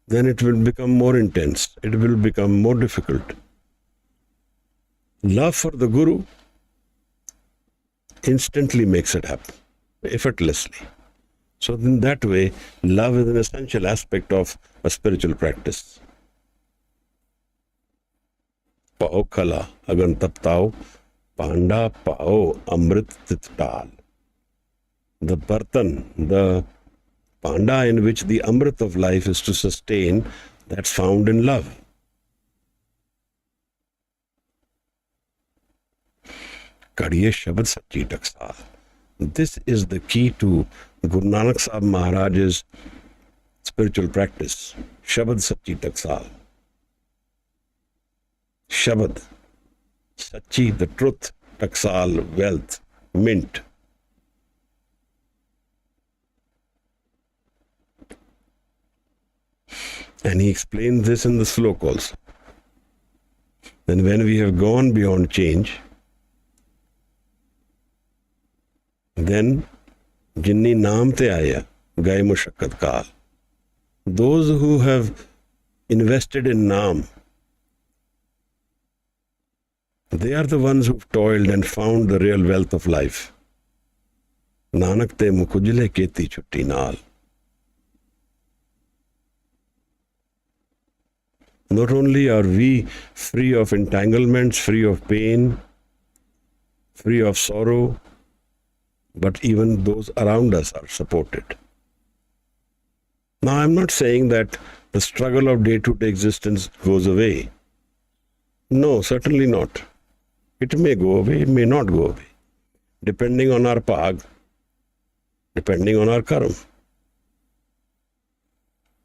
Speaker 1: then it will become more intense. It will become more difficult. Love for the Guru instantly makes it happen, effortlessly. So in that way, love is an essential aspect of a spiritual practice. Pao khala agan taptao, panda pao amrit tittal. The bartan, the panda in which the amrit of life is to sustain, that's found in love. Kadiye Shabad Sachi Taksal. This is the key to Guru Nanak Sahib Maharaj's spiritual practice. Shabad Sachi Taksal. Shabad, Sachi, the truth, Taksal, wealth, mint. And he explains this in the slok also. Then when we have gone beyond change, then Jinni naam te aaya, gaye mushakkat kaal. Those who have invested in naam, they are the ones who've toiled and found the real wealth of life. Nanak te mukujle keti chutti naal. Not only are we free of entanglements, free of pain, free of sorrow, but even those around us are supported. Now, I'm not saying that the struggle of day-to-day existence goes away. No, certainly not. It may go away, it may not go away, depending on our pag, depending on our karma.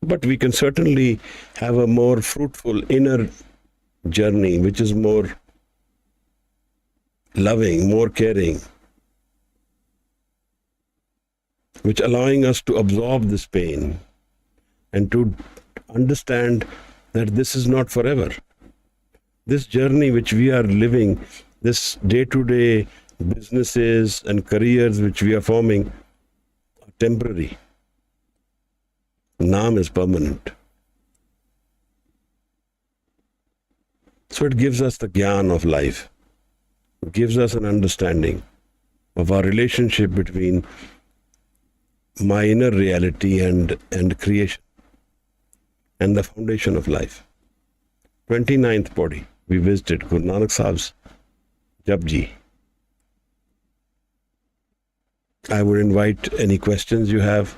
Speaker 1: But we can certainly have a more fruitful inner journey, which is more loving, more caring, which allowing us to absorb this pain and to understand that this is not forever. This journey which we are living, this day-to-day businesses and careers which we are forming are temporary. Naam is permanent. So it gives us the jnana of life. It gives us an understanding of our relationship between my inner reality and creation and the foundation of life. 29th body, we visited Guru Nanak Sahib's JAPJI. I would invite any questions you have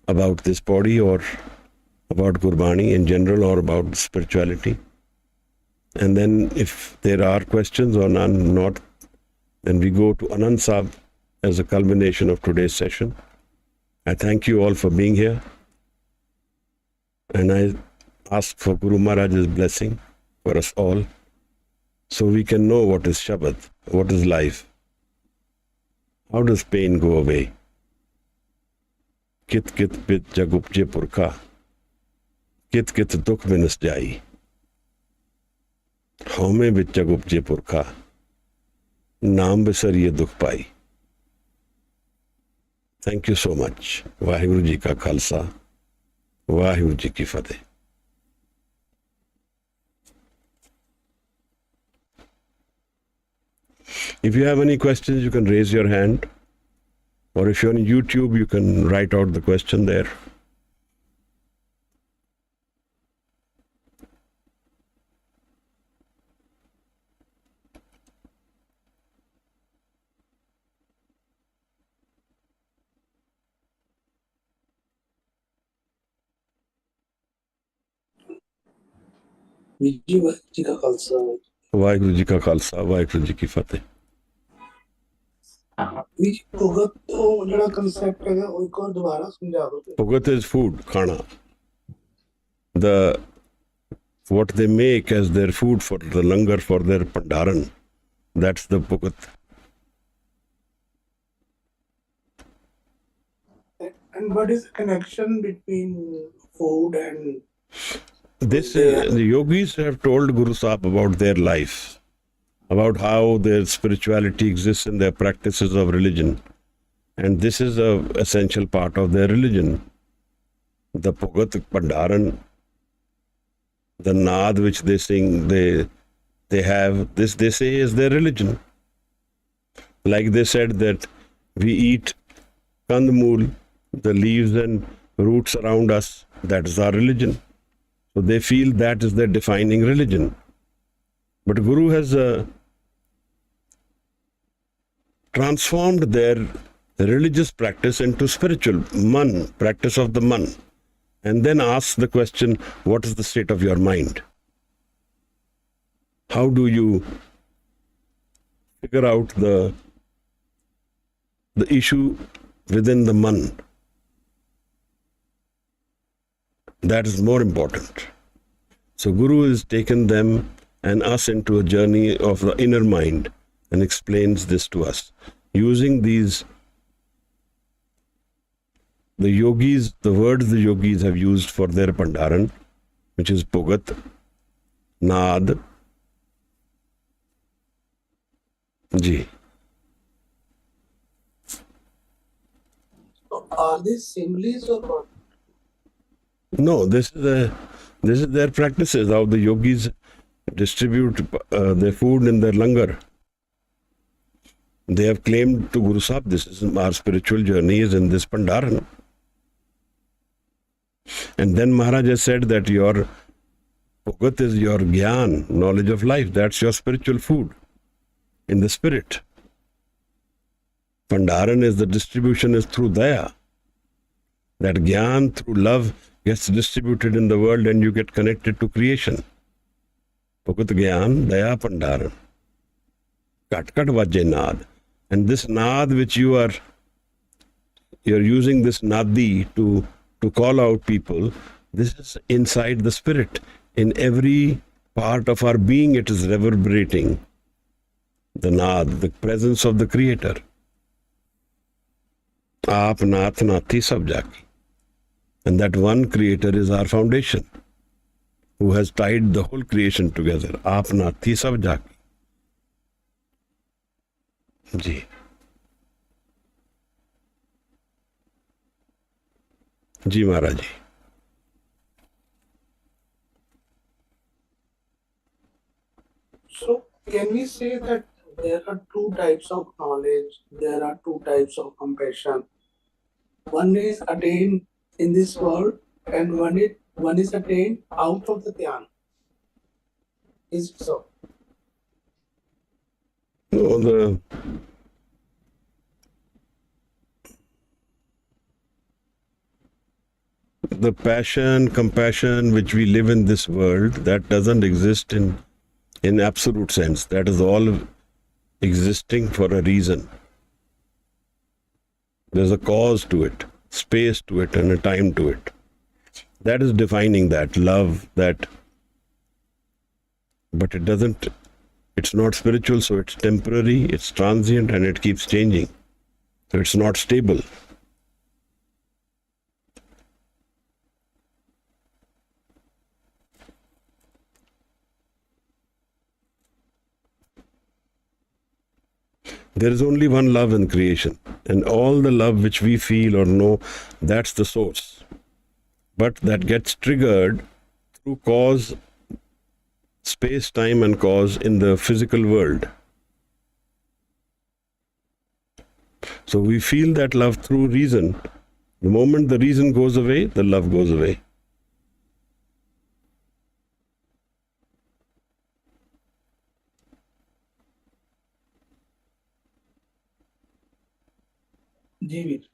Speaker 1: about this body or about Gurbani in general or about spirituality. And then if there are questions or none, not, then we go to Anand Sahib as a culmination of today's session. I thank you all for being here. And I ask for Guru Maharaj's blessing for us all so we can know what is Shabad, what is life. How does pain go away? Kit kit pit jagupje purkha, kit kit dukh minas jai. Home vich jagupje purkha, naam bisar ye dukh pai. Thank you so much. Waheguru ji ka khalsa, Waheguru ji ki fateh. If you have any questions, you can raise your hand. Or if you're on YouTube, you can write out the question there.
Speaker 3: Waheguru ji ka khalsa,
Speaker 1: Waheguru ji ka khalsa, Waheguru ji ki fateh.
Speaker 3: भगत तो जड़ा concept है वो एक और दोबारा समझा दो.
Speaker 1: Bhagat is food, khana. What they make as their food for the langar, for their pandaran, that's the bhagat.
Speaker 3: And what is the connection between food and
Speaker 1: This the yogis have told Guru Sahib about their life, about how their spirituality exists in their practices of religion. And this is an essential part of their religion. The Bhagat, Pandaran, the Naad which they sing, they have, this they say is their religion. Like they said that we eat kandmul, the leaves and roots around us, that is our religion. So they feel that is their defining religion. But Guru has transformed their religious practice into spiritual man, practice of the man, and then asks the question, what is the state of your mind? How do you figure out the issue within the man? That is more important. So Guru has taken them and us into a journey of the inner mind and explains this to us. Using these, the yogis, the words the yogis have used for their Pandaran, which is Bhagat, Naad, Ji.
Speaker 3: so are they similes or what?
Speaker 1: No, this is their practices, how the yogis distribute their food in their langar. They have claimed to Guru Sahib, this is our spiritual journey is in this Pandaran. And then Maharaj has said that your Bhagat is your Gyan, knowledge of life. That's your spiritual food in the spirit. Pandaran is the distribution is through Daya. That Gyan through love gets distributed in the world and you get connected to creation. Bhagat Gyan, Daya Pandaran. Kat kat vaje naad. And this naad which you're using this nadi to call out people, this is inside the spirit. In every part of our being, it is reverberating. The naad, the presence of the Creator. Aap nath nathi sab jaki. And that one Creator is our foundation, who has tied the whole creation together. Aap nathi sab jaki. Ji. Ji Maharaj ji.
Speaker 3: So, can we say that there are two types of knowledge, there are two types of compassion? One is attained in this world, and one is attained out of the dhyan. Is it so?
Speaker 1: No, the passion, compassion which we live in this world, that doesn't exist in absolute sense. That is all existing for a reason. There's a cause to it, space to it, and a time to it. That is defining that love, that. But it's not spiritual, so it's temporary, it's transient, and it keeps changing. So it's not stable. There is only one love in creation, and all the love which we feel or know, that's the source. But that gets triggered through cause, space, time, and cause in the physical world. So we feel that love through reason. The moment the reason goes away, the love goes away.
Speaker 3: Jeevit.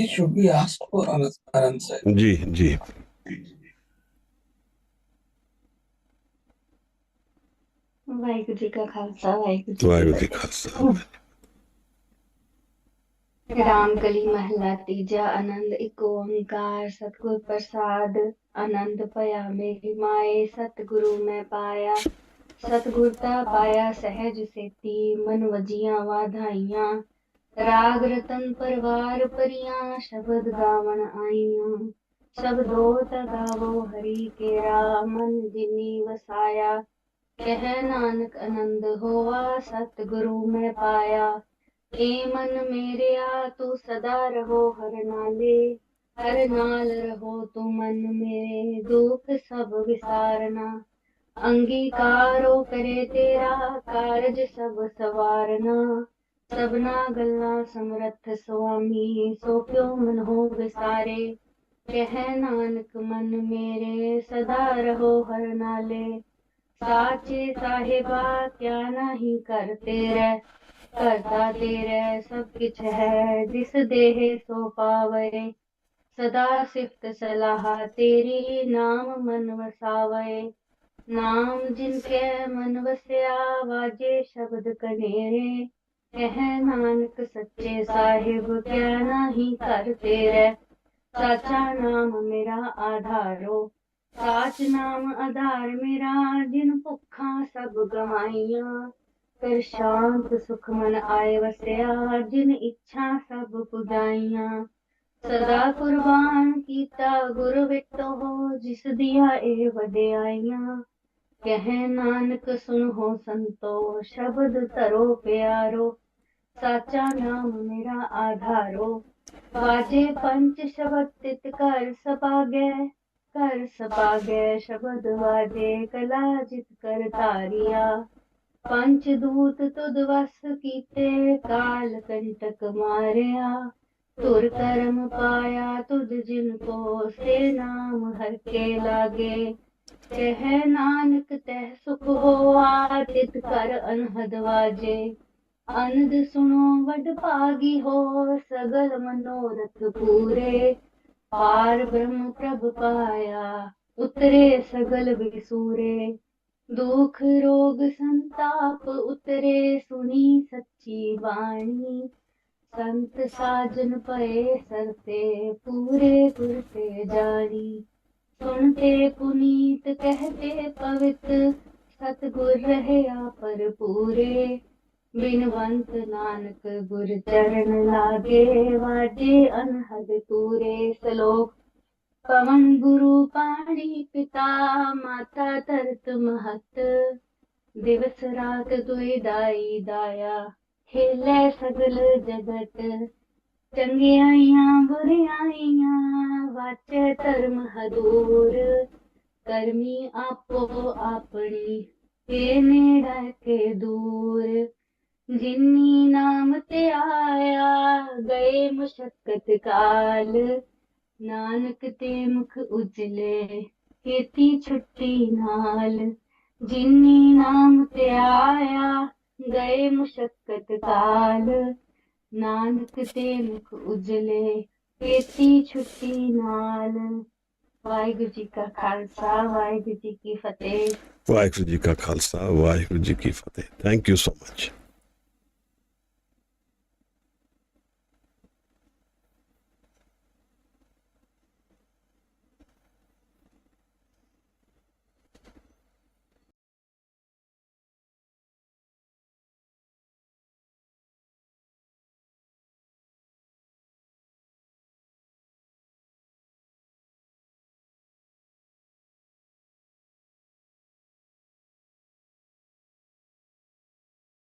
Speaker 3: Should we ask for an answer?
Speaker 1: Ji, ji.
Speaker 2: Waheguru ji ਕਾ Khalsa Waheguru ji
Speaker 1: Vaheguru
Speaker 2: ਕੀ
Speaker 1: ji Khalsa.
Speaker 2: ਫਤਿਹ। ਰਾਮ ਕਲੀ ਮਹਲਾ ਤੀਜਾ। ਆਨੰਦ ਇੱਕ ਓੰਕਾਰ ਸਤਿਗੁਰ ਪ੍ਰਸਾਦ। ਆਨੰਦ ਭਇਆ ਮੇਰੀ ਮਾਏ ਸਤਿਗੁਰੂ ਮੈਂ ਪਾਇਆ। ਸਤਿਗੁਰ ਤਾ ਪਾਇਆ ਸਹਿਜ ਸੇਤੀ ਮਨ ਵਜੀਆਂ ਵਾਧਾਈਆਂ। ਰਾਗ ਰਤਨ ਪਰਵਾਰ ਪਰੀਆਂ ਸ਼ਬਦ ਗਾਵਣ ਆਈਆਂ। ਸ਼ਬਦੋ ਤਾ ਗਾਵੋ ਹਰੀ ਕੇਰਾ ਮਨ ਜਿਨੀ ਵਸਾਇਆ। ਕਹਿ ਨਾਨਕ ਆਨੰਦ ਹੋਆ ਸਤਿਗੁਰੂ ਮੈਂ ਪਾਇਆ। ਏ ਮਨ ਮੇਰਿਆ ਤੂੰ ਸਦਾ ਰਹੋ ਹਰ ਨਾਲੇ। ਹਰ ਨਾਲ ਰਹੋ ਤੂੰ ਮਨ ਮੇਰੇ ਦੁਖ ਸਭ ਵਿਸਾਰਨਾ। ਅੰਗੀਕਾਰੋ ਕਰੇ ਤੇਰਾ ਕਾਰਜ ਸਭ ਸਵਾਰਨਾ। ਸਭਨਾ ਗੱਲਾਂ ਸਮਰੱਥ ਸੁਆਮੀ ਸੋ ਕਿਉ ਮਨ ਹੋ ਵਿਸਾਰੇ। ਕਹਿ ਨਾਨਕ ਮਨ ਮੇਰੇ ਸਦਾ ਰਹੋ ਹਰ ਨਾਲੇ। ਸਾਚੇ ਸਾਹਿਬਾ ਕਿਆ ਨਹੀਂ ਕਰ ਤੇਰੇ। ਕਰਤਾ ਤੇਰੇ ਸਭ ਕਿਛ ਹੈ ਜਿਸ ਦੇਹ ਸੋ ਪਾਵੇ। ਸਦਾ ਸਿਫਤ ਸਲਾਹ ਤੇਰੀ ਨਾਮ ਮਨ ਵਸਾਵੇ। ਨਾਮ ਜਿਨ ਕੇ ਮਨ ਵਸਿਆ ਵਾਜੇ ਸ਼ਬਦ ਕਨੇਰੇ। ਕਹਿ ਨਾਨਕ ਸੱਚੇ ਸਾਹਿਬ ਕਿਆ ਨਹੀਂ ਕਰ ਤੇਰੇ। ਸਾਚਾ ਨਾਮ ਮੇਰਾ ਆਧਾਰੋ। ਸਾਚ ਨਾਮ ਆਧਾਰ ਮੇਰਾ ਜਿਨ ਭੁੱਖਾਂ ਸਭ ਗਵਾਈਆਂ। ਫਿਰ ਸ਼ਾਂਤ ਸੁਖ ਮਨ ਆਏ ਵਸਿਆ ਜਿਨ ਇੱਛਾ ਸਭ ਪੁਜਾਈਆਂ। ਸਦਾ ਕੁਰਬਾਨ ਕੀਤਾ ਗੁਰ ਵਿਟੋ ਜਿਸ ਦੀਆਂ ਇਹ ਵਡਿਆਈਆਂ। ਕਹਿ ਨਾਨਕ ਸੁਣੋ ਸੰਤੋ ਸ਼ਬਦ ਧਰੋ ਪਿਆਰੋ। ਸਾਚਾ ਨਾਮ ਮੇਰਾ ਆਧਾਰੋ। ਵਾਜੇ ਪੰਚ ਸ਼ਬਦ ਤਿਤ ਘਰ ਸਭਾਗੈ। ਘਰ ਸਭਾਗੈ ਸ਼ਬਦ ਵਾਜੇ ਕਲਾ ਜਿਤ ਕਰ ਧਾਰਿਆ। ਪੰਚ ਦੂਤ ਤੁਧ ਵਸ ਕੀਤੇ ਕਾਲ ਕੰਟਕ ਮਾਰਿਆ। तुर करम पाया तुझ जिनको से नाम हर के लागे। कह नानक तह सुख होआ तित कर अनहद वाजे। अनद सुनो वड भागी हो सगल मनोरथ पूरे। पार ब्रह्म प्रभ पाया उतरे सगल विसूरे। दुख रोग संताप उतरे सुनी सच्ची वाणी। संत साजन पए सरते पूरे गुर ते जानी। सुनते पुनीत कहते पवित सतगुर रहया पर पूरे। बिनवंत नानक गुर चरण लागे वाजे अनहद तूरे। श्लोक पवन गुरु पाणी पिता माता तरत महत। दिवस रात दुई दाई दाया खेले सगल जगत। चंगियाइयां बुरियाइयां वाचे धर्म हदूर। करमी आपो आपनी के नेड़ा के दूर। जिन्नी नाम ते आया गए मुशक्कत काल। नानक ते मुख उजले खेती छुट्टी नाल। जिन्नी नाम ते आया गए मुशक्कत काल। नानक ते मुख उजले खेती छुट्टी नाल। वाहिगुरु जी का खालसा वाहिगुरु जी की फतेह।
Speaker 1: वाहिगुरु जी का खालसा वाहिगुरु जी की फतेह। Thank you so much.